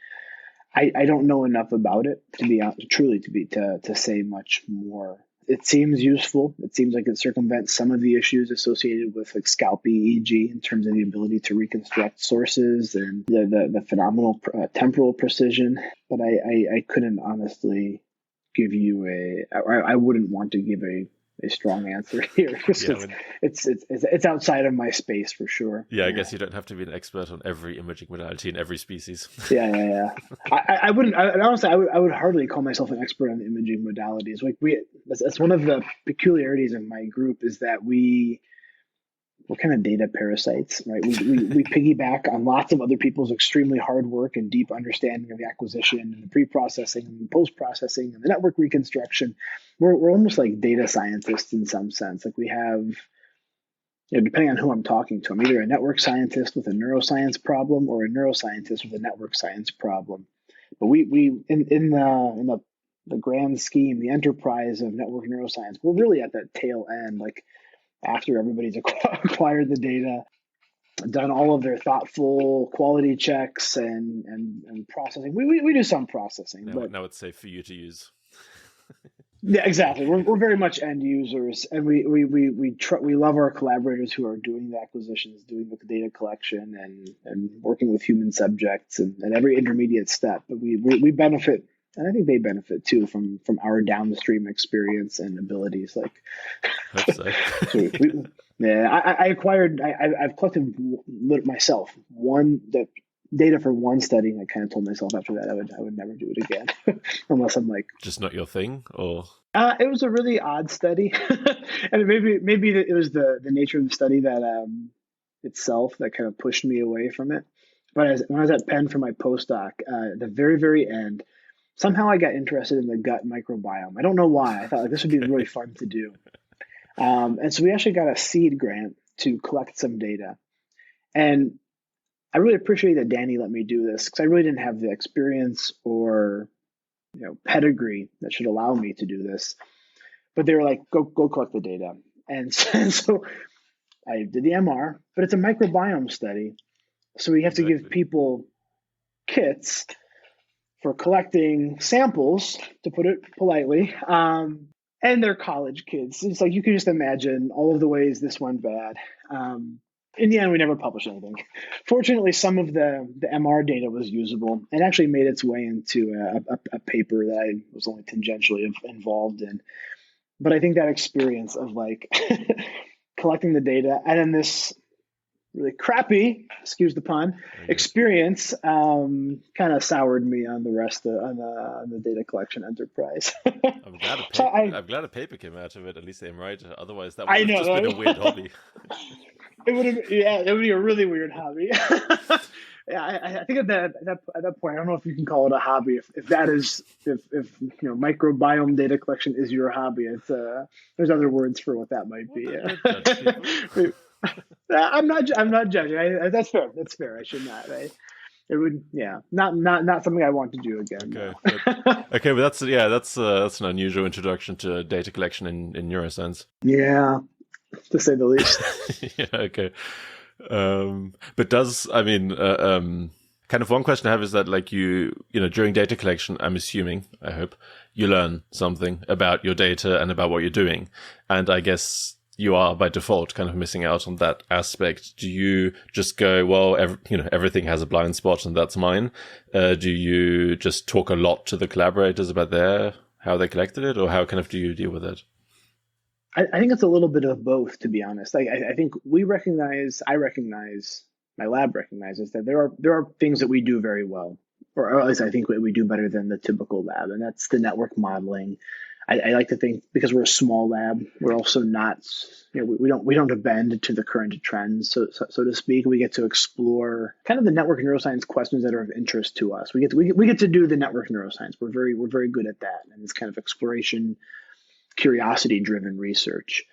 I don't know enough about it to say much more. It seems useful. It seems like it circumvents some of the issues associated with like scalp EEG in terms of the ability to reconstruct sources and the phenomenal temporal precision. But I couldn't honestly give you I wouldn't want to give a strong answer here. It's outside of my space for sure. Yeah, I guess you don't have to be an expert on every imaging modality in every species. Yeah. I wouldn't. Honestly, I would hardly call myself an expert on the imaging modalities. Like that's one of the peculiarities of my group is that we're kind of data parasites, right? We piggyback on lots of other people's extremely hard work and deep understanding of the acquisition and the pre-processing and the post-processing and the network reconstruction. We're almost like data scientists in some sense. Like we have, depending on who I'm talking to, I'm either a network scientist with a neuroscience problem or a neuroscientist with a network science problem. But we in the grand scheme, the enterprise of network neuroscience, we're really at that tail end, like after everybody's acquired the data, done all of their thoughtful quality checks and processing. We do some processing. Now it's safe for you to use. Yeah, exactly. We're very much end users, and we love our collaborators who are doing the acquisitions, doing the data collection, and working with human subjects, and every intermediate step. But we benefit, and I think they benefit too from our downstream experience and abilities. Like, Hope so. yeah, I've collected myself the data for one study, and I kind of told myself after that I would never do it again, unless I'm like, just not your thing, or it was a really odd study, and maybe it was the nature of the study that itself that kind of pushed me away from it. But when I was at Penn for my postdoc, at the very end, somehow I got interested in the gut microbiome. I don't know why. I thought like, this would be really fun to do, and so we actually got a seed grant to collect some data, and I really appreciate that Danny let me do this because I really didn't have the experience or pedigree that should allow me to do this. But they were like, go collect the data. And so I did the MR, but it's a microbiome study. So we have to give people kits for collecting samples, to put it politely. And they're college kids. It's like you can just imagine all of the ways this went bad. In the end, we never published anything. Fortunately, some of the MR data was usable and actually made its way into a paper that I was only tangentially involved in. But I think that experience of like collecting the data and then this really crappy, excuse the pun, experience kind of soured me on the rest on the data collection enterprise. I'm glad a paper came out of it, at least the MRI. Otherwise, that would have just been a weird hobby. It would be a really weird hobby. Yeah, I think at that point, I don't know if you can call it a hobby. If microbiome data collection is your hobby, it's there's other words for what that might be. I'm not judging. That's fair. That's fair. I should not. It would, not something I want to do again. Okay, but that's an unusual introduction to data collection in neuroscience. Yeah, to say the least. Yeah. Okay. But kind of one question I have is that like during data collection, I'm assuming, I hope, you learn something about your data and about what you're doing. And I guess you are by default kind of missing out on that aspect. Do you just go, well, everything has a blind spot and that's mine? Do you just talk a lot to the collaborators about how they collected it, or how kind of do you deal with it? I think it's a little bit of both, to be honest. I think my lab recognizes that there are things that we do very well, or at least I think we do better than the typical lab, and that's the network modeling. I like to think because we're a small lab, we're also not, we don't bend to the current trends, so to speak. We get to explore kind of the network neuroscience questions that are of interest to us. We get to do the network neuroscience. We're very good at that, and it's kind of exploration, curiosity-driven research.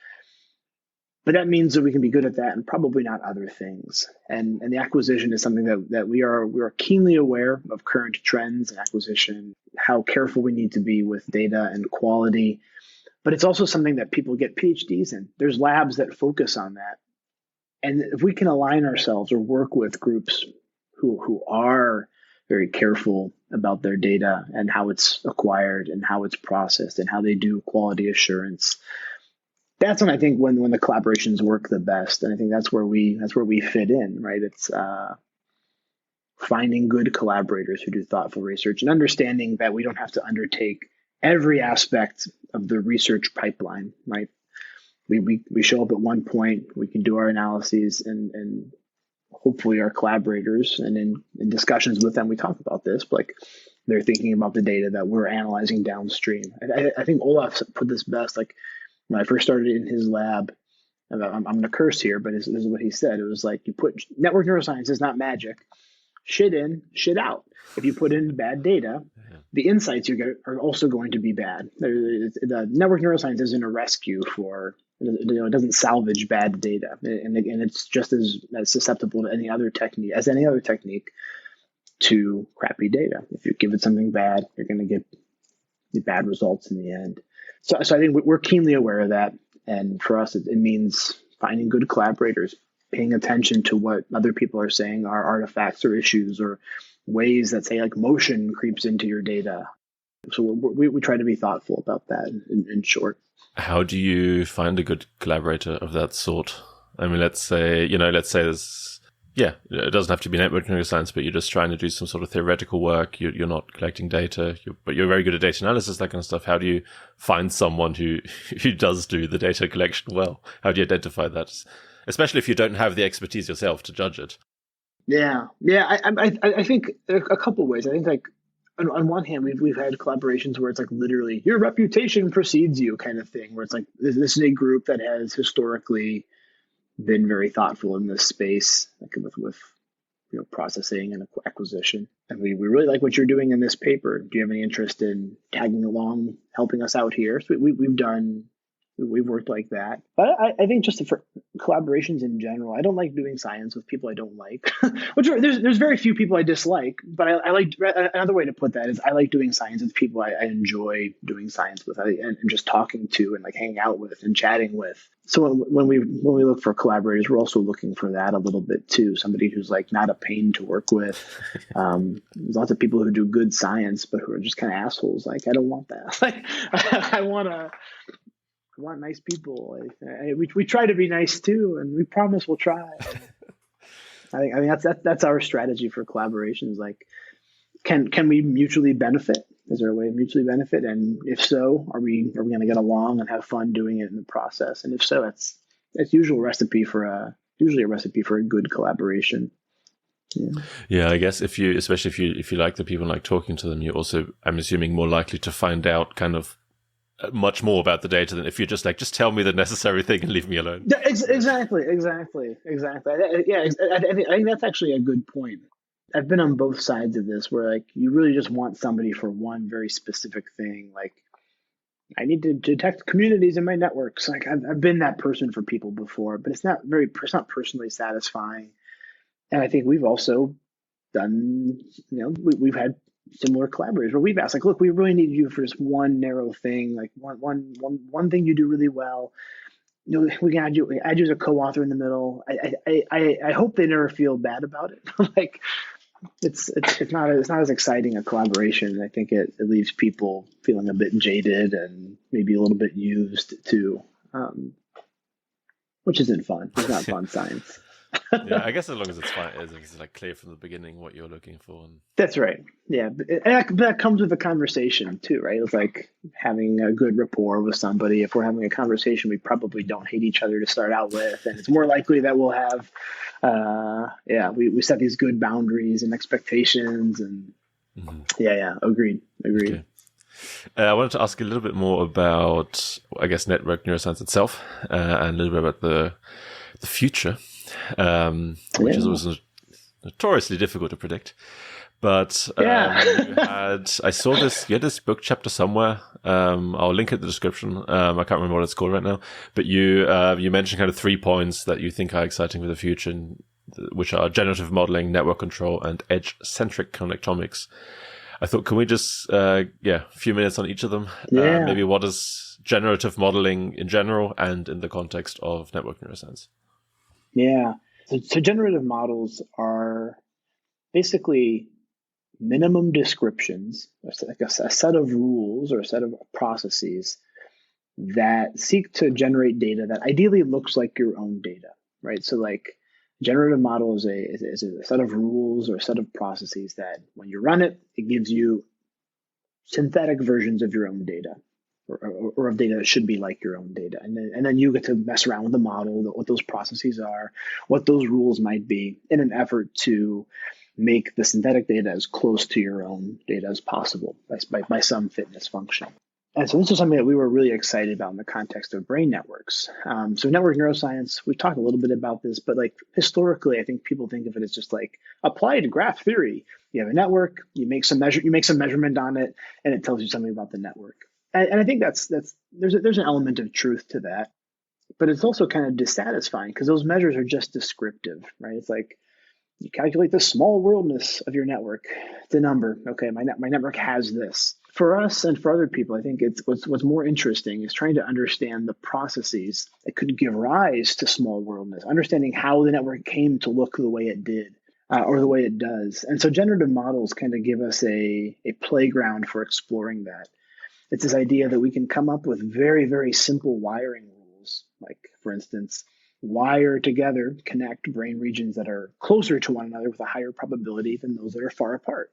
But that means that we can be good at that and probably not other things. And the acquisition is something that we are keenly aware of current trends in acquisition, how careful we need to be with data and quality. But it's also something that people get PhDs in. There's labs that focus on that. And if we can align ourselves or work with groups who are very careful about their data and how it's acquired and how it's processed and how they do quality assurance, that's when I think when the collaborations work the best. And I think that's where we fit in, right? It's finding good collaborators who do thoughtful research and understanding that we don't have to undertake every aspect of the research pipeline, right? We show up at one point, we can do our analyses, and hopefully our collaborators, and in discussions with them, we talk about this, but like they're thinking about the data that we're analyzing downstream. I think Olaf put this best, like, when I first started in his lab, I'm going to curse here, but this is what he said. It was like, you put network neuroscience is not magic. Shit in, shit out. If you put in bad data, the insights you get are also going to be bad. The network neuroscience isn't a rescue for, it doesn't salvage bad data. And it's just as susceptible to any other technique to crappy data. If you give it something bad, you're going to get the bad results in the end. So I think we're keenly aware of that. And for us, it means finding good collaborators, paying attention to what other people are saying are artifacts or issues or ways that, say, like motion creeps into your data. So we try to be thoughtful about that in short. How do you find a good collaborator of that sort? I mean, let's say there's, it doesn't have to be network neuroscience, but you're just trying to do some sort of theoretical work. You're not collecting data, but you're very good at data analysis, that kind of stuff. How do you find someone who does do the data collection well? How do you identify that? Especially if you don't have the expertise yourself to judge it. Yeah. I think a couple of ways. I think like on one hand, we've had collaborations where it's like literally your reputation precedes you kind of thing, where it's like this is a group that has historically been very thoughtful in this space, like with processing and acquisition. And we really like what you're doing in this paper. Do you have any interest in tagging along, helping us out here? So we've worked like that. But I think just for collaborations in general, I don't like doing science with people I don't like. There's very few people I dislike, but I like, another way to put that is I like doing science with people I enjoy doing science with and just talking to and like hanging out with and chatting with. So when we look for collaborators, we're also looking for that a little bit too. Somebody who's like not a pain to work with. There's lots of people who do good science, but who are just kind of assholes. Like, I don't want that. Like, I want nice people. We try to be nice too, and we promise we'll try. I think that's our strategy for collaborations. Like, can we mutually benefit? Is there a way to mutually benefit? And if so, are we going to get along and have fun doing it in the process? And if so, that's usually a recipe for a good collaboration. Yeah, I guess especially if you like the people and like talking to them, you're also, I'm assuming, more likely to find out kind of much more about the data than if you're just like, just tell me the necessary thing and leave me alone. Exactly. Yeah, I think that's actually a good point. I've been on both sides of this where like you really just want somebody for one very specific thing. Like, I need to detect communities in my networks. Like, I've been that person for people before, but it's not personally satisfying. And I think we've also done, we've had similar collaborators where we've asked, like, look, we really need you for just one narrow thing, like one thing you do really well. We can add you as a co-author in the middle. I hope they never feel bad about it. Like, it's not as exciting a collaboration. I think it leaves people feeling a bit jaded and maybe a little bit used too, which isn't fun. It's not fun science. Yeah, I guess as long as it's fine, it's like clear from the beginning what you're looking for. That's right. Yeah, that comes with a conversation too, right? It's like having a good rapport with somebody. If we're having a conversation, we probably don't hate each other to start out with, and it's more likely that we'll have, we set these good boundaries and expectations, and agreed. Okay. I wanted to ask a little bit more about, I guess, network neuroscience itself, and a little bit about the future. Which is also notoriously difficult to predict. But I saw you had this book chapter somewhere. I'll link it in the description. I can't remember what it's called right now. But you mentioned kind of 3 points that you think are exciting for the future, which are generative modeling, network control, and edge-centric connectomics. I thought, can we just, a few minutes on each of them? Maybe what is generative modeling in general and in the context of network neuroscience? Yeah. So generative models are basically minimum descriptions, like a set of rules or a set of processes that seek to generate data that ideally looks like your own data, right? So like generative model is a set of rules or a set of processes that when you run it, it gives you synthetic versions of your own data. Or of data that should be like your own data. And then you get to mess around with the model, what those processes are, what those rules might be, in an effort to make the synthetic data as close to your own data as possible by some fitness function. And so this is something that we were really excited about in the context of brain networks. So network neuroscience, we've talked a little bit about this, but like historically, I think people think of it as just like applied graph theory. You have a network, you make some measurement on it, and it tells you something about the network. And I think there's an element of truth to that, but it's also kind of dissatisfying because those measures are just descriptive, right? It's like you calculate the small worldness of your network. It's a number. Okay, my network has this. For us and for other people, I think it's what's more interesting is trying to understand the processes that could give rise to small worldness, understanding how the network came to look the way it did. or the way it does. And so generative models kind of give us a playground for exploring that. It's this idea that we can come up with very, very simple wiring rules, like, for instance, wire together, connect brain regions that are closer to one another with a higher probability than those that are far apart.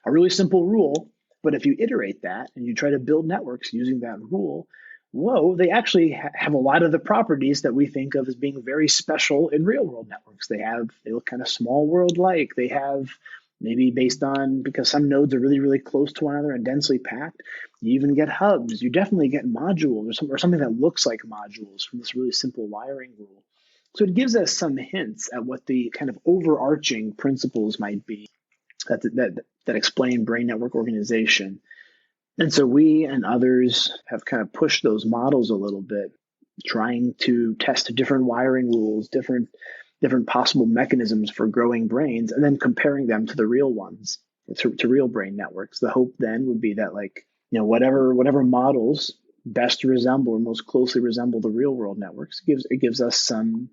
A really simple rule, but if you iterate that and you try to build networks using that rule, whoa, they actually have a lot of the properties that we think of as being very special in real world networks. They look kind of small world like. They have maybe based on, because some nodes are really, really close to one another and densely packed, you even get hubs. You definitely get modules or something that looks like modules from this really simple wiring rule. So it gives us some hints at what the kind of overarching principles might be that explain brain network organization. And so we and others have kind of pushed those models a little bit, trying to test different wiring rules, different possible mechanisms for growing brains, and then comparing them to the real ones, to real brain networks. The hope then would be that, like, whatever models best resemble or most closely resemble the real world networks, it gives us some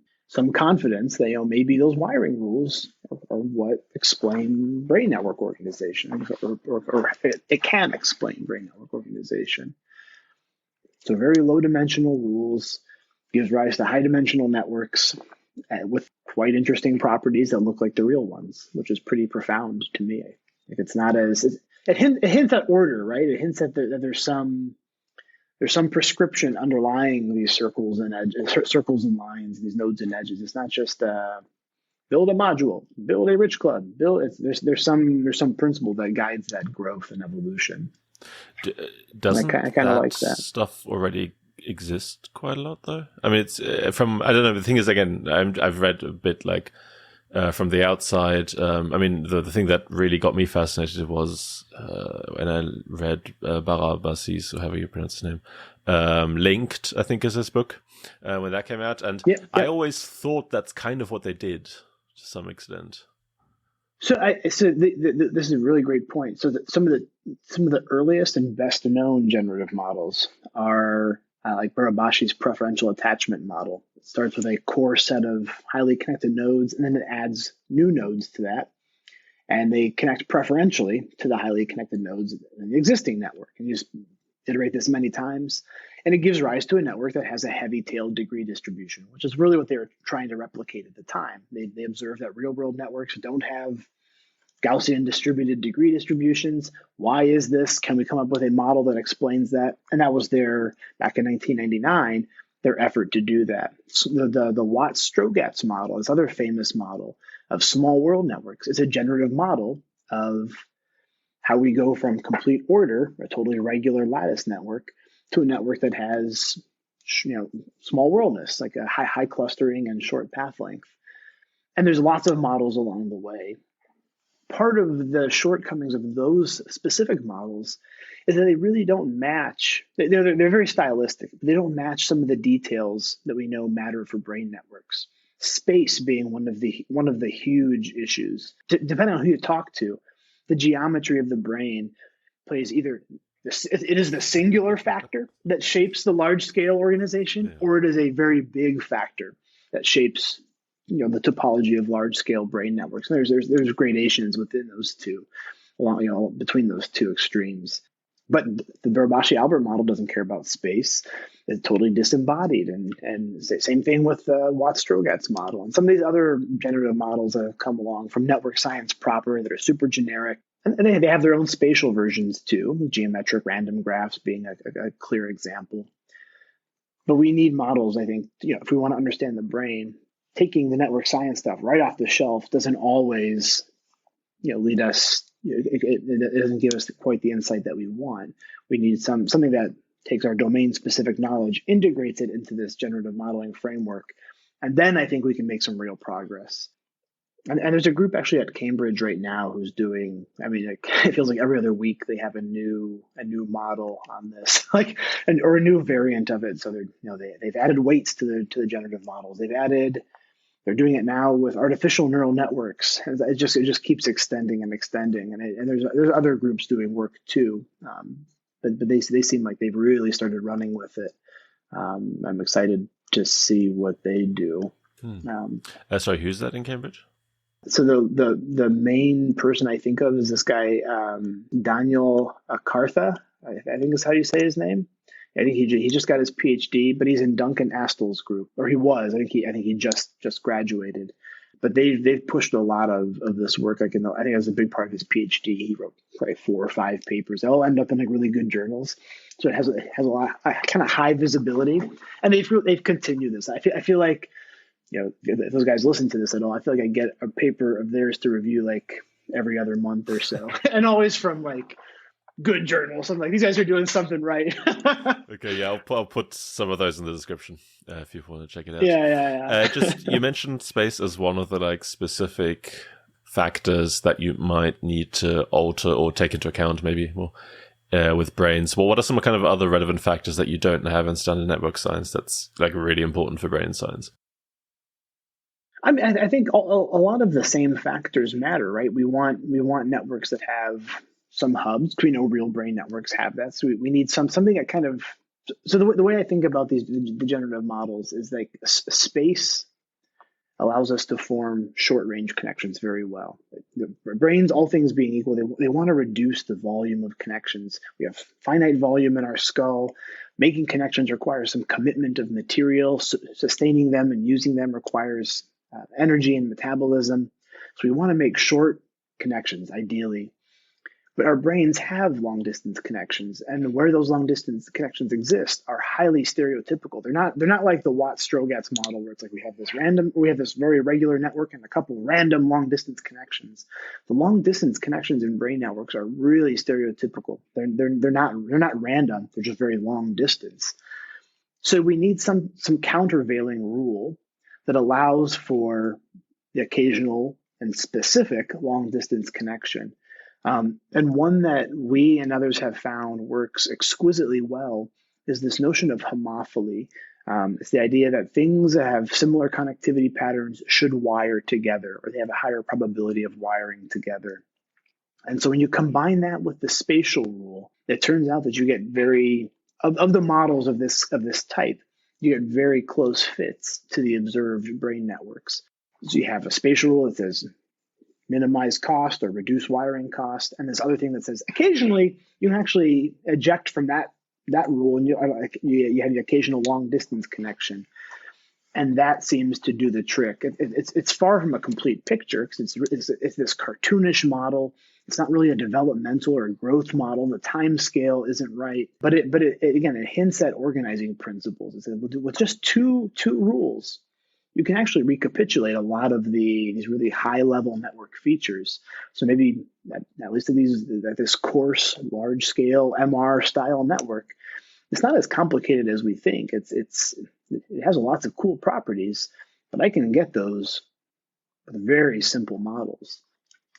confidence that maybe those wiring rules are what explain brain network organization, or it can explain brain network organization. So very low dimensional rules gives rise to high dimensional networks with quite interesting properties that look like the real ones, which is pretty profound to me. Like, it's not as it hints at order, right? It hints at that there's some prescription underlying these circles and circles and lines, these nodes and edges. It's not just build a module, build a rich club, there's some principle that guides that growth and evolution. Doesn't I kind of like that stuff already exist quite a lot, though? I mean, it's from, I don't know. The thing is, again, I've read a bit like from the outside. I mean, the thing that really got me fascinated was when I read Barabasi's, or however you pronounce his name, Linked, I think is his book, when that came out. And I always thought that's kind of what they did to some extent. So this is a really great point. So some of the earliest and best known generative models are like Barabasi's preferential attachment model. It starts with a core set of highly connected nodes, and then it adds new nodes to that, and they connect preferentially to the highly connected nodes in the existing network. And you just iterate this many times, and it gives rise to a network that has a heavy-tailed degree distribution, which is really what they were trying to replicate at the time. They observed that real-world networks don't have Gaussian distributed degree distributions. Why is this? Can we come up with a model that explains that? And that was back in 1999, their effort to do that. So the Watts-Strogatz model, this other famous model of small world networks, is a generative model of how we go from complete order, a totally regular lattice network, to a network that has small worldness, like a high clustering and short path length. And there's lots of models along the way. Part of the shortcomings of those specific models is that they really don't match. They're very stylistic, but they don't match some of the details that we know matter for brain networks. Space being one of the huge issues. Depending on who you talk to, the geometry of the brain plays either it is the singular factor that shapes the large scale organization, or it is a very big factor that shapes the topology of large scale brain networks. And there's gradations within those two, between those two extremes. But the Barabasi-Albert model doesn't care about space. It's totally disembodied. And same thing with the Watts-Strogatz model. And some of these other generative models that have come along from network science proper that are super generic. And they have their own spatial versions too, geometric random graphs being a clear example. But we need models, I think, if we want to understand the brain. Taking the network science stuff right off the shelf doesn't always, lead us. It doesn't give us quite the insight that we want. We need something that takes our domain-specific knowledge, integrates it into this generative modeling framework, and then I think we can make some real progress. And there's a group actually at Cambridge right now who's doing. I mean, it feels like every other week they have a new model on this, or a new variant of it. So they've added weights to the generative models. They're doing it now with artificial neural networks. And it just keeps extending and extending. And there's other groups doing work too. But they seem like they've really started running with it. I'm excited to see what they do. Sorry, who's that in Cambridge? So the main person I think of is this guy, Daniel Akarca, I think is how you say his name. I think he just got his PhD, but he's in Duncan Astl's group, or he was. I think he just graduated. But they've pushed a lot of this work. Like I think it was a big part of his PhD. He wrote probably 4 or 5 papers. They all end up in like really good journals. So it has a lot kind of high visibility, and they've continued this. I feel like, if those guys listen to this at all, I feel like I get a paper of theirs to review like every other month or so, and always from like good journals. I'm like, these guys are doing something right. Okay, yeah, I'll put some of those in the description if you want to check it out. Yeah. Just you mentioned space as one of the like specific factors that you might need to alter or take into account, maybe more with brains. Well, what are some kind of other relevant factors that you don't have in standard network science that's like really important for brain science? I mean, I think a lot of the same factors matter, right? We want networks that have some hubs. We know real brain networks have that. So we need something that kind of. So the way I think about these degenerative models is like space allows us to form short range connections very well. The brains, all things being equal, they want to reduce the volume of connections. We have finite volume in our skull. Making connections requires some commitment of material. Sustaining them and using them requires energy and metabolism. So we want to make short connections, ideally. But our brains have long distance connections, and where those long distance connections exist are highly stereotypical. They're not like the Watt-Strogatz model, where it's like we have this very regular network and a couple random long distance connections. The long distance connections in brain networks are really stereotypical. They're not random. They're just very long distance. So we need some countervailing rule that allows for the occasional and specific long distance connection. And one that we and others have found works exquisitely well is this notion of homophily. It's the idea that things that have similar connectivity patterns should wire together, or they have a higher probability of wiring together. And so when you combine that with the spatial rule, it turns out that you get of the models of this type, you get very close fits to the observed brain networks. So you have a spatial rule that says minimize cost or reduce wiring cost, and this other thing that says occasionally you can actually eject from that rule, and you have the occasional long distance connection, and that seems to do the trick. It's far from a complete picture because it's this cartoonish model. It's not really a developmental or a growth model. The time scale isn't right, but it hints at organizing principles. It says with just two rules, you can actually recapitulate a lot of these really high-level network features. So maybe at least this coarse, large-scale MR-style network, it's not as complicated as we think. It has lots of cool properties, but I can get those with very simple models.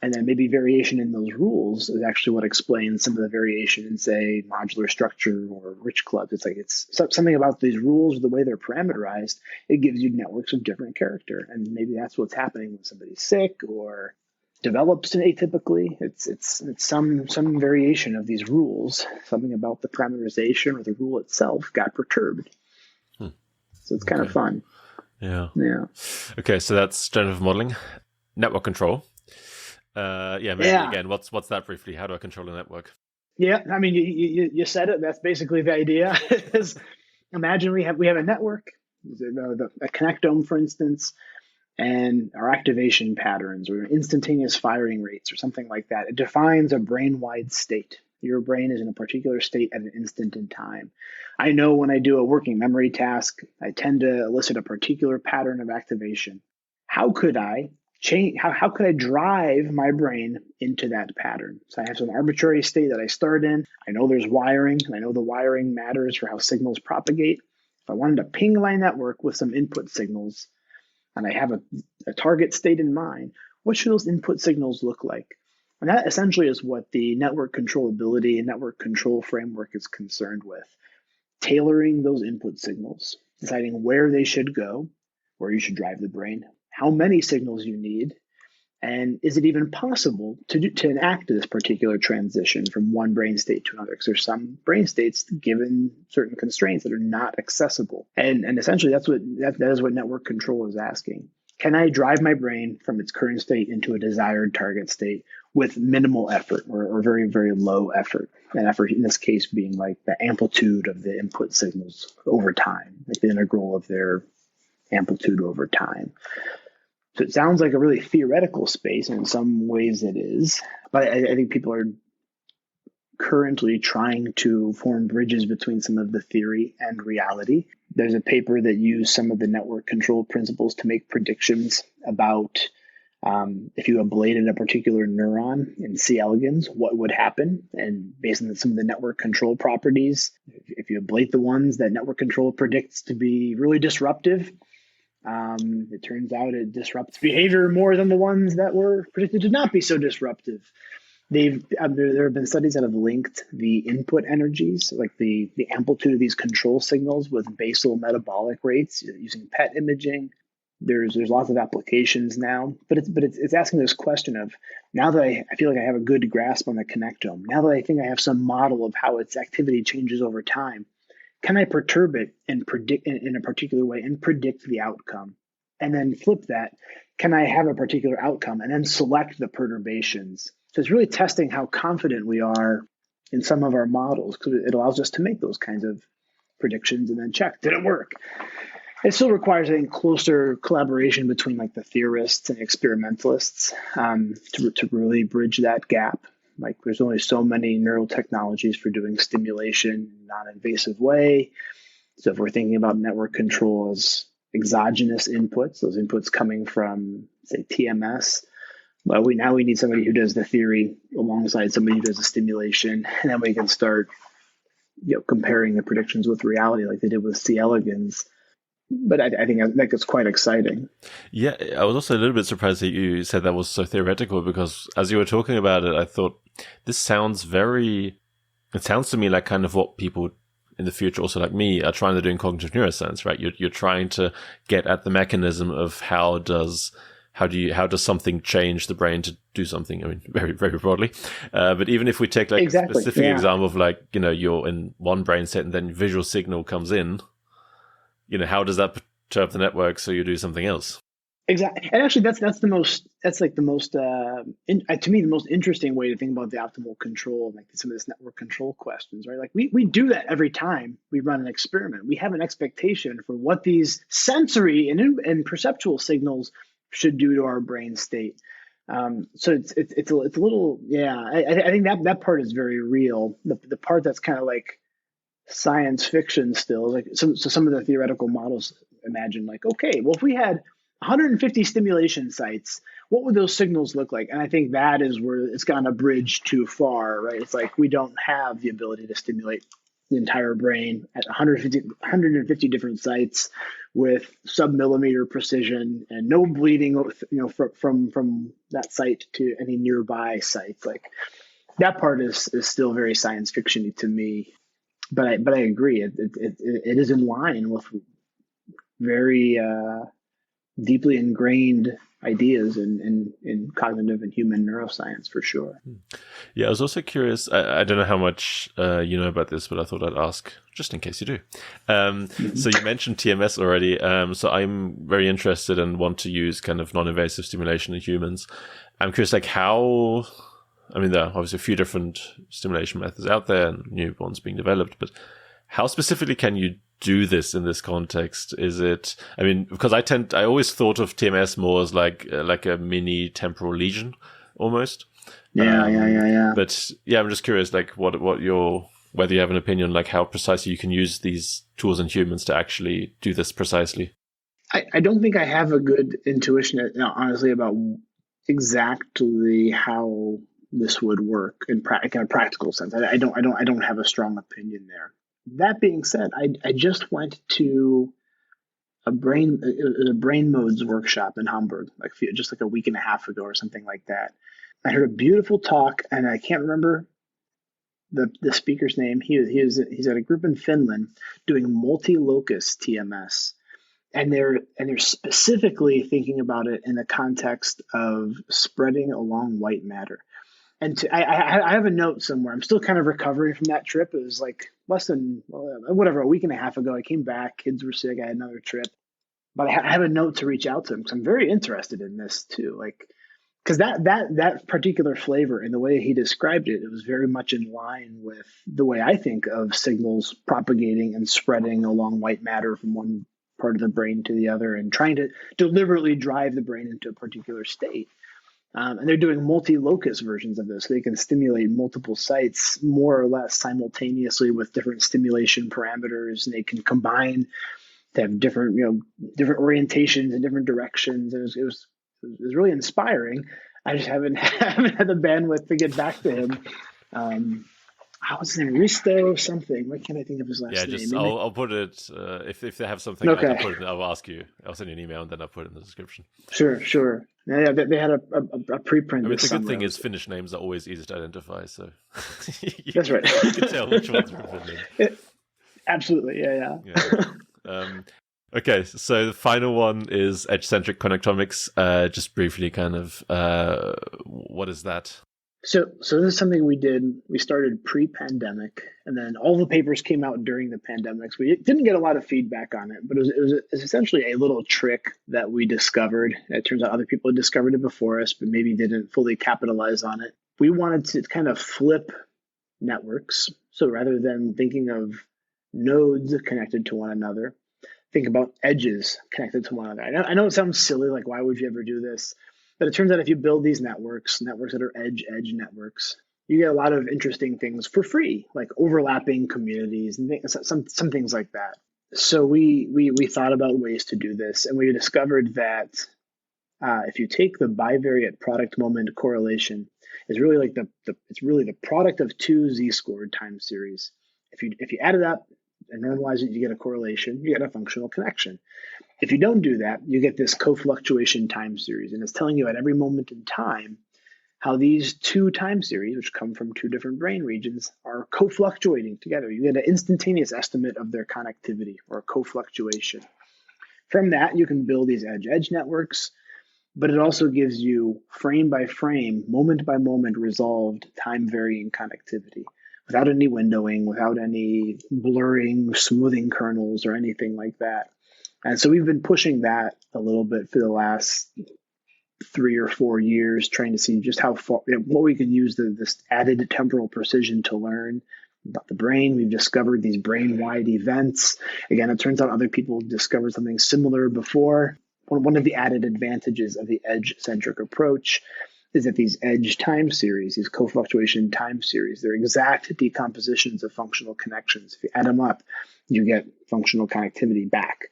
And then maybe variation in those rules is actually what explains some of the variation in, say, modular structure or rich clubs. It's something about these rules, the way they're parameterized, it gives you networks of different character. And maybe that's what's happening when somebody's sick or develops atypically. It's some variation of these rules. Something about the parameterization or the rule itself got perturbed. So it's kind of fun. Yeah. Yeah. Okay, so that's generative modeling. Network control. Again, what's that briefly? How do I control a network? Yeah, I mean, you said it. That's basically the idea. Imagine we have a network, a connectome, for instance, and our activation patterns or instantaneous firing rates or something like that. It defines a brain-wide state. Your brain is in a particular state at an instant in time. I know when I do a working memory task, I tend to elicit a particular pattern of activation. How could I how could I drive my brain into that pattern? So I have some arbitrary state that I start in. I know there's wiring, and I know the wiring matters for how signals propagate. If I wanted to ping my network with some input signals, and I have a target state in mind, what should those input signals look like? And that essentially is what the network controllability and network control framework is concerned with. Tailoring those input signals, deciding where they should go, where you should drive the brain, how many signals you need, and is it even possible to enact this particular transition from one brain state to another? Because there's some brain states, given certain constraints, that are not accessible. And essentially, that is what network control is asking. can I drive my brain from its current state into a desired target state with minimal effort or very, very low effort? And effort in this case being like the amplitude of the input signals over time, like the integral of their amplitude over time. So it sounds like a really theoretical space, and in some ways it is. But I think people are currently trying to form bridges between some of the theory and reality. There's a paper that used some of the network control principles to make predictions about if you ablated a particular neuron in C. elegans, what would happen? And based on some of the network control properties, if you ablate the ones that network control predicts to be really disruptive, it turns out it disrupts behavior more than the ones that were predicted to not be so disruptive. There have been studies that have linked the input energies, like the amplitude of these control signals, with basal metabolic rates using PET imaging. There's lots of applications now, but it's asking this question of, now that I feel like I have a good grasp on the connectome, now that I think I have some model of how its activity changes over time, can I perturb it and predict in a particular way and predict the outcome? And then flip that, can I have a particular outcome and then select the perturbations? So it's really testing how confident we are in some of our models, because it allows us to make those kinds of predictions and then check, did it work? It still requires, I think, closer collaboration between like the theorists and experimentalists to really bridge that gap. Like there's only so many neural technologies for doing stimulation in a non-invasive way. So if we're thinking about network control as exogenous inputs, those inputs coming from, say, TMS, well, we need somebody who does the theory alongside somebody who does the stimulation, and then we can start, comparing the predictions with reality like they did with C. elegans. But I think that gets quite exciting. Yeah, I was also a little bit surprised that you said that was so theoretical, because as you were talking about it, I thought it sounds to me like kind of what people in the future, also like me, are trying to do in cognitive neuroscience, right? You're trying to get at the mechanism of how does something change the brain to do something? I mean, very, very broadly. But even if we take like a specific example of like, you're in one brain state and then visual signal comes in, how does that perturb the network so you do something else? Exactly. And actually to me, the most interesting way to think about the optimal control, like some of this network control questions, right? Like we do that every time we run an experiment. We have an expectation for what these sensory and perceptual signals should do to our brain state. So it's a little, I think that part is very real. The part that's kind of like science fiction still, like so some of the theoretical models imagine like, okay, well, if we had 150 stimulation sites, what would those signals look like? And I think that is where it's gone a bridge too far, right? It's like we don't have the ability to stimulate the entire brain at 150 different sites with sub-millimeter precision and no bleeding, from that site to any nearby sites. Like that part is still very science fiction-y to me. But I agree. It is in line with very deeply ingrained ideas in cognitive and human neuroscience, for sure. Yeah, I was also curious. I don't know how much you know about this, but I thought I'd ask just in case you do. So you mentioned TMS already. So I'm very interested and want to use kind of non-invasive stimulation in humans. I'm curious, like how. I mean, there are obviously a few different stimulation methods out there and new ones being developed, but how specifically can you do this in this context? Is it, I mean, because I always thought of TMS more as like a mini temporal lesion almost. Yeah. But yeah, I'm just curious, like whether you have an opinion, like how precisely you can use these tools in humans to actually do this precisely. I don't think I have a good intuition, honestly, about exactly how this would work in a practical sense. I don't have a strong opinion there. That being said, I just went to a brain modes workshop in Hamburg, just like a week and a half ago or something like that. I heard a beautiful talk, and I can't remember the speaker's name. He's at a group in Finland doing multi-locus TMS. And they're specifically thinking about it in the context of spreading along white matter. And I have a note somewhere. I'm still kind of recovering from that trip. It was like less than, a week and a half ago. I came back. Kids were sick. I had another trip. but I have a note to reach out to him because I'm very interested in this too. Like, because that particular flavor and the way he described it, it was very much in line with the way I think of signals propagating and spreading along white matter from one part of the brain to the other, and trying to deliberately drive the brain into a particular state. And they're doing multi-locus versions of this. They can stimulate multiple sites more or less simultaneously with different stimulation parameters, and they can combine to have different, different orientations and different directions. And it was really inspiring. I just haven't had the bandwidth to get back to him. What's his name? Risto something. Why can't I think of his last name? Yeah, I'll put it if they have something. Okay. I'll ask you. I'll send you an email and then I'll put it in the description. Sure. Yeah, they had a preprint. The good thing is Finnish names are always easy to identify. So that's right. You can tell which ones are in Finland. Absolutely, yeah. Okay, so the final one is edge-centric connectomics. Just briefly, kind of, what is that? So this is something we did. We started pre-pandemic, and then all the papers came out during the pandemics. We didn't get a lot of feedback on it, but it was essentially a little trick that we discovered. It turns out other people had discovered it before us, but maybe didn't fully capitalize on it. We wanted to kind of flip networks. So rather than thinking of nodes connected to one another, think about edges connected to one another. I know it sounds silly, like why would you ever do this? But it turns out if you build these networks that are edge networks, you get a lot of interesting things for free, like overlapping communities and some things like that. So we thought about ways to do this, and we discovered that if you take the bivariate product moment correlation, it's really like it's really the product of two z-scored time series. If you add it up and normalize it, you get a correlation, you get a functional connection. If you don't do that, you get this co-fluctuation time series, and it's telling you at every moment in time how these two time series, which come from two different brain regions, are co-fluctuating together. You get an instantaneous estimate of their connectivity or co-fluctuation. From that, you can build these edge networks, but it also gives you frame by frame, moment by moment resolved time varying connectivity without any windowing, without any blurring, smoothing kernels or anything like that. And so we've been pushing that a little bit for the last 3 or 4 years, trying to see just how far, what we can use this added temporal precision to learn about the brain. We've discovered these brain-wide events. Again, it turns out other people discovered something similar before. One of the added advantages of the edge-centric approach is that these edge time series, these co-fluctuation time series, they're exact decompositions of functional connections. If you add them up, you get functional connectivity back.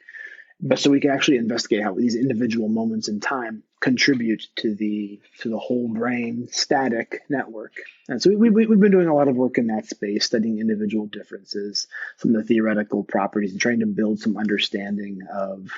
But so we can actually investigate how these individual moments in time contribute to the whole brain static network. And so we've been doing a lot of work in that space, studying individual differences, some of the theoretical properties, and trying to build some understanding of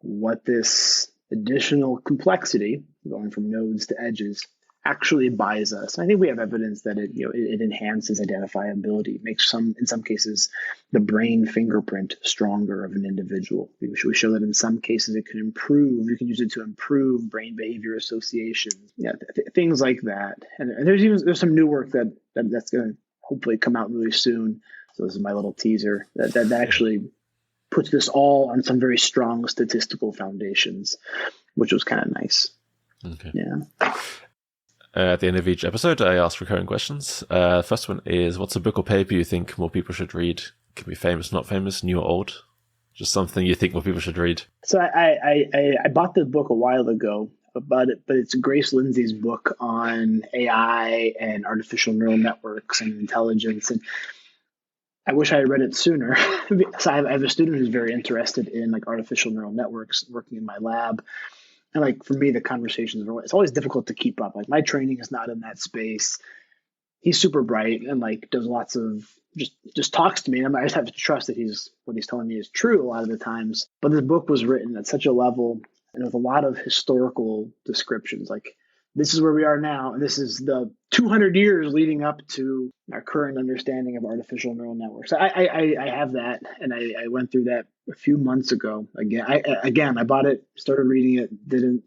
what this additional complexity, going from nodes to edges, actually buys us. And I think we have evidence that it enhances identifiability, makes in some cases, the brain fingerprint stronger of an individual. We show that in some cases it can improve. You can use it to improve brain behavior associations, things like that. And there's some new work that's going to hopefully come out really soon. So this is my little teaser that actually puts this all on some very strong statistical foundations, which was kind of nice. Okay. Yeah. At the end of each episode, I ask recurring questions. First one is, what's a book or paper you think more people should read? It can be famous, not famous, new or old. Just something you think more people should read. So I bought the book a while ago, but it's Grace Lindsay's book on AI and artificial neural networks and intelligence. And I wish I had read it sooner. So I have a student who's very interested in like artificial neural networks working in my lab. And like for me, the conversations it's always difficult to keep up. Like my training is not in that space. He's super bright and like does lots of just talks to me. And I just have to trust that what he's telling me is true a lot of the times. But this book was written at such a level and with a lot of historical descriptions. Like this is where we are now, and this is the 200 years leading up to our current understanding of artificial neural networks. I have that, and I went through that a few months ago. Again, I bought it, started reading it, didn't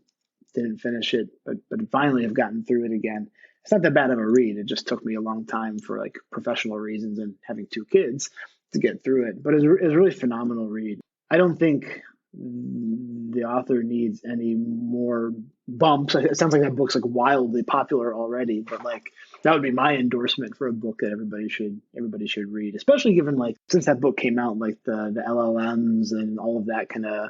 finish it, but finally have gotten through it again. It's not that bad of a read. It just took me a long time for like professional reasons and having 2 kids to get through it. But it was a really phenomenal read. I don't think the author needs any more bumps. It sounds like that book's like wildly popular already, but like that would be my endorsement for a book that everybody should read, especially given like since that book came out, like the LLMs and all of that kind of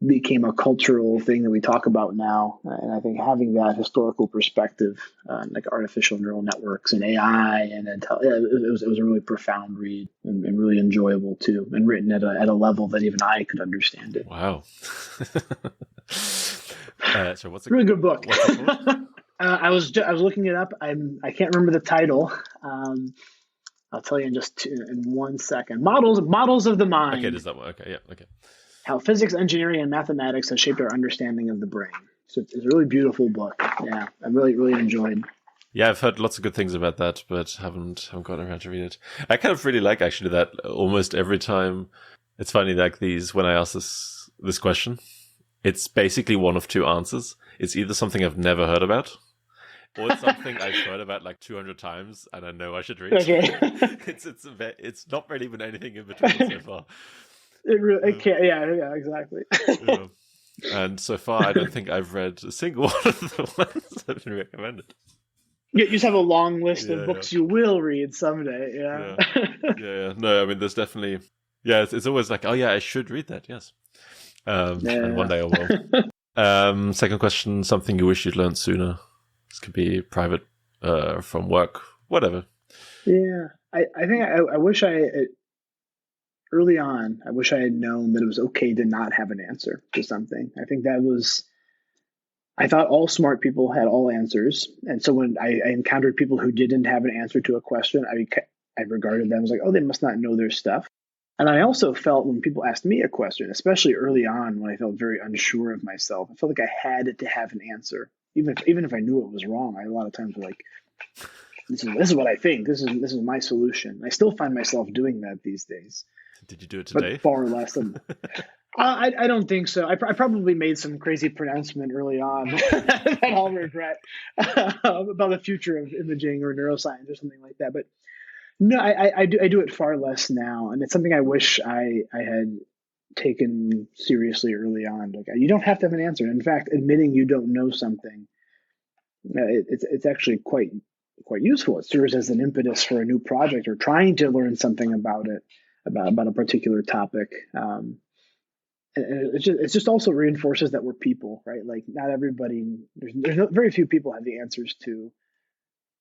became a cultural thing that we talk about now. And I think having that historical perspective, like artificial neural networks and AI and it was a really profound read and really enjoyable too, and written at a level that even I could understand it. Wow. So what's really good book? What's it called? I was looking it up. I can't remember the title. I'll tell you in 1 second. Models of the Mind. Okay, does that one? Okay, yeah, okay. How Physics, Engineering, and Mathematics has shaped our understanding of the brain. So it's a really beautiful book. Yeah, I really enjoyed. Yeah, I've heard lots of good things about that, but haven't gotten around to read it. I kind of really like actually that almost every time. It's funny, like when I ask this question, it's basically one of two answers. It's either something I've never heard about, or it's something I've heard about like 200 times and I know I should read. Okay. It's not really been anything in between so far. It really, yeah, exactly. Yeah. And so far, I don't think I've read a single one of the ones that have been recommended. You just have a long list of books you will read someday. Yeah. Yeah. No, I mean, there's definitely. Yeah, it's always like, oh yeah, I should read that. Yes. And one day I will. Second question: something you wish you'd learned sooner. This could be private, from work, whatever. Yeah, I think I wish early on, I wish I had known that it was okay to not have an answer to something. I think I thought all smart people had all answers. And so when I encountered people who didn't have an answer to a question, I regarded them as like, oh, they must not know their stuff. And I also felt when people asked me a question, especially early on when I felt very unsure of myself, I felt like I had to have an answer. Even if I knew it was wrong, I a lot of times were like, this is what I think. This is my solution. I still find myself doing that these days. Did you do it today? But far less than. I don't think so. I probably made some crazy pronouncement early on that I'll regret about the future of imaging or neuroscience or something like that. But no, I do it far less now, and it's something I wish I had taken seriously early on. Like you don't have to have an answer. In fact, admitting you don't know something, it's actually quite useful. It serves as an impetus for a new project or trying to learn something about it. About a particular topic, and it just also reinforces that we're people, right? Like not everybody, very few people have the answers to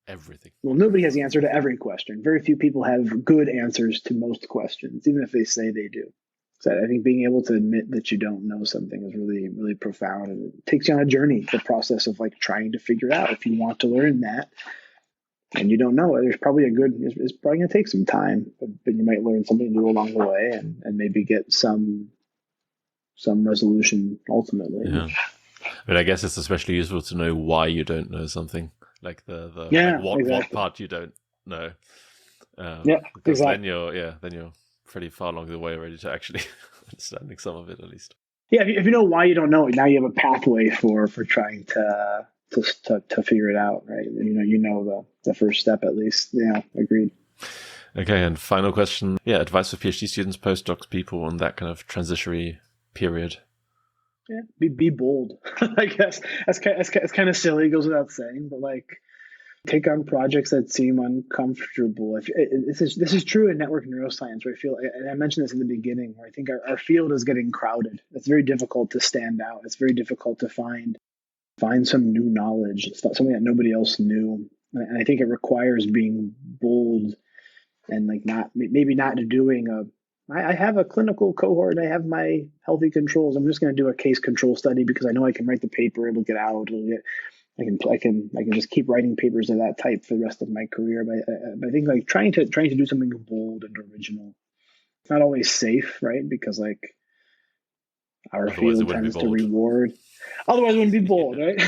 everything. Well, nobody has the answer to every question. Very few people have good answers to most questions, even if they say they do. So I think being able to admit that you don't know something is really profound, and it takes you on a journey, the process of like trying to figure it out. If you want to learn that, and you don't know, it's probably it's probably going to take some time, but you might learn something new along the way and maybe get some resolution ultimately. Yeah. But I guess it's especially useful to know why you don't know something, like what part you don't know. Because exactly. then you're pretty far along the way already to actually understanding some of it at least. Yeah, if you know why you don't know it, now you have a pathway for trying to figure it out, right? You know the first step at least. Yeah, agreed. Okay, and final question. Yeah, advice for PhD students, postdocs, people on that kind of transitionary period. Yeah, be bold. I guess that's kind of silly. It goes without saying, but like take on projects that seem uncomfortable. This is true in network neuroscience, where I feel, and I mentioned this in the beginning, where I think our field is getting crowded. It's very difficult to stand out. It's very difficult to find some new knowledge. It's not something that nobody else knew. And I think it requires being bold and like maybe not doing I have a clinical cohort. I have my healthy controls. I'm just going to do a case control study because I know I can write the paper. It'll get out. I can just keep writing papers of that type for the rest of my career. But I think like trying to do something bold and original. It's not always safe, right? Because like our field tends to reward. Otherwise, it wouldn't be bold, right?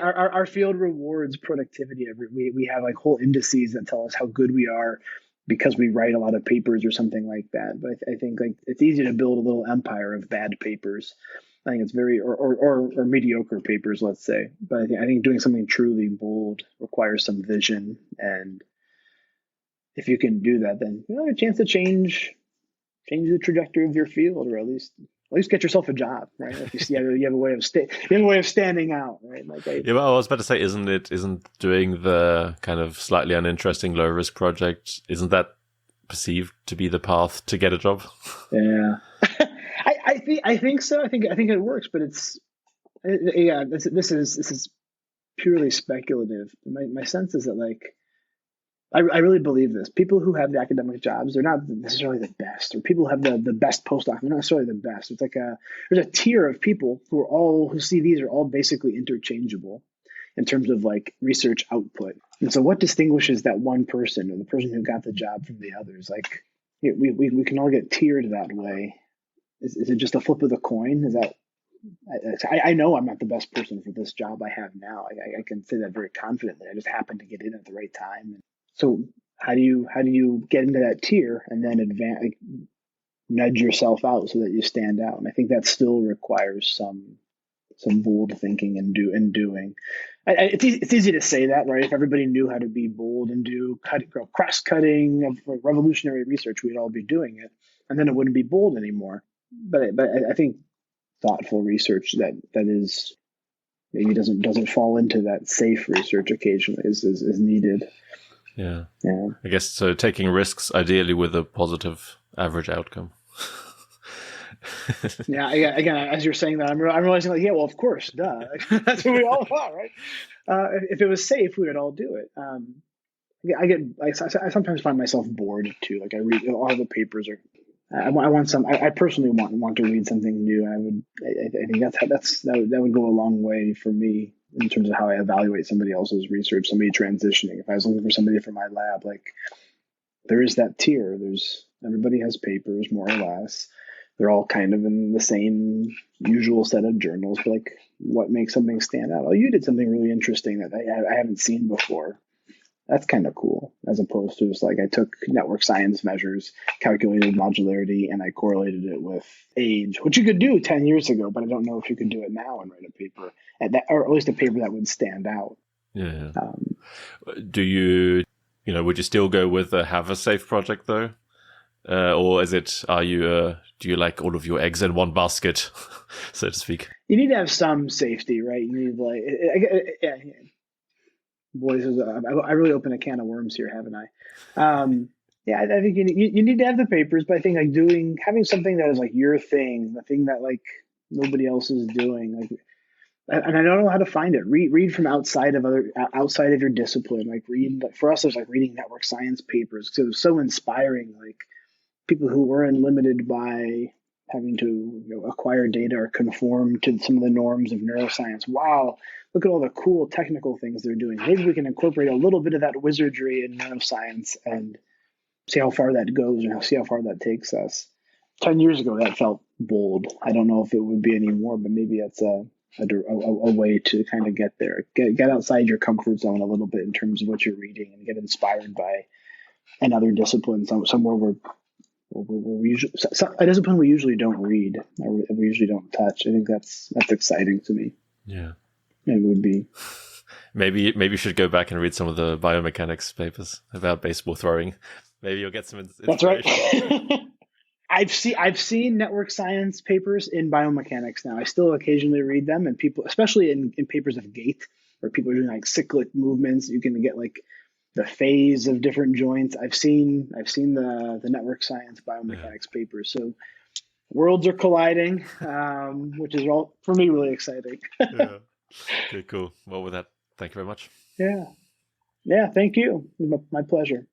Our field rewards productivity. We have like whole indices that tell us how good we are because we write a lot of papers or something like that. But I think like it's easy to build a little empire of bad papers. I think it's or mediocre papers, let's say. But I think doing something truly bold requires some vision, and if you can do that, then you have a chance to change the trajectory of your field, or at least at least get yourself a job, right? Like you have a way of standing out, right? Like yeah, well, I was about to say, isn't doing the kind of slightly uninteresting low risk project, isn't that perceived to be the path to get a job? Yeah, I think so. I think it works, but this is purely speculative. My sense is that like I really believe this. People who have the academic jobs, they're not necessarily the best, or people who have the best postdoc, they're not necessarily the best. It's like there's a tier of people who see these are all basically interchangeable in terms of like research output. And so what distinguishes that one person or the person who got the job from the others? Like we can all get tiered that way. Is it just a flip of the coin? Is that I know I'm not the best person for this job I have now. I can say that very confidently. I just happened to get in at the right time. So how do you get into that tier and then nudge yourself out so that you stand out? And I think that still requires some bold thinking and doing. It's easy to say that, right? If everybody knew how to be bold and do cross-cutting, revolutionary research, we'd all be doing it, and then it wouldn't be bold anymore. But I think thoughtful research that is maybe doesn't fall into that safe research occasionally is needed. Yeah. I guess so. Taking risks, ideally with a positive average outcome. Yeah. Again, as you're saying that, I'm realizing like, yeah, well, of course, duh. That's what we all want, right? If it was safe, we would all do it. I sometimes find myself bored too. Like I read all the papers, or I personally want to read something new. I think that would go a long way for me in terms of how I evaluate somebody else's research, somebody transitioning. If I was looking for somebody for my lab, like there is that tier. Everybody has papers more or less. They're all kind of in the same usual set of journals, but like what makes something stand out? Oh, you did something really interesting that I haven't seen before. That's kind of cool, as opposed to just like I took network science measures, calculated modularity, and I correlated it with age, which you could do 10 years ago, but I don't know if you could do it now and write a paper, or at least a paper that would stand out. Yeah. Do you would you still go with have a safe project though? Or do you like all of your eggs in one basket, so to speak? You need to have some safety, right? You need boys, I really opened a can of worms here, haven't I? I think you need to have the papers, but I think like having something that is like your thing, the thing that like nobody else is doing, like, and I don't know how to find it. Read from outside of your discipline. Like for us, it's like reading network science papers because it was so inspiring. Like people who weren't limited by having to acquire data or conform to some of the norms of neuroscience. Wow, look at all the cool technical things they're doing. Maybe we can incorporate a little bit of that wizardry in neuroscience and see how far that goes and see how far that takes us. 10 years ago, that felt bold. I don't know if it would be anymore, but maybe that's a way to kind of get there. Get outside your comfort zone a little bit in terms of what you're reading and get inspired by another discipline, somewhere where a discipline we usually don't read or we usually don't touch. I think that's exciting to me. Yeah, it would be. Maybe you should go back and read some of the biomechanics papers about baseball throwing. Maybe you'll get some inspiration. That's right. I've seen network science papers in biomechanics now. I still occasionally read them, and people, especially in papers of gait, where people are doing like cyclic movements, you can get like the phase of different joints. I've seen the network science biomechanics papers. So worlds are colliding, which is all for me really exciting. Yeah. Okay, cool. Well, with that, thank you very much. Yeah. Thank you. My pleasure.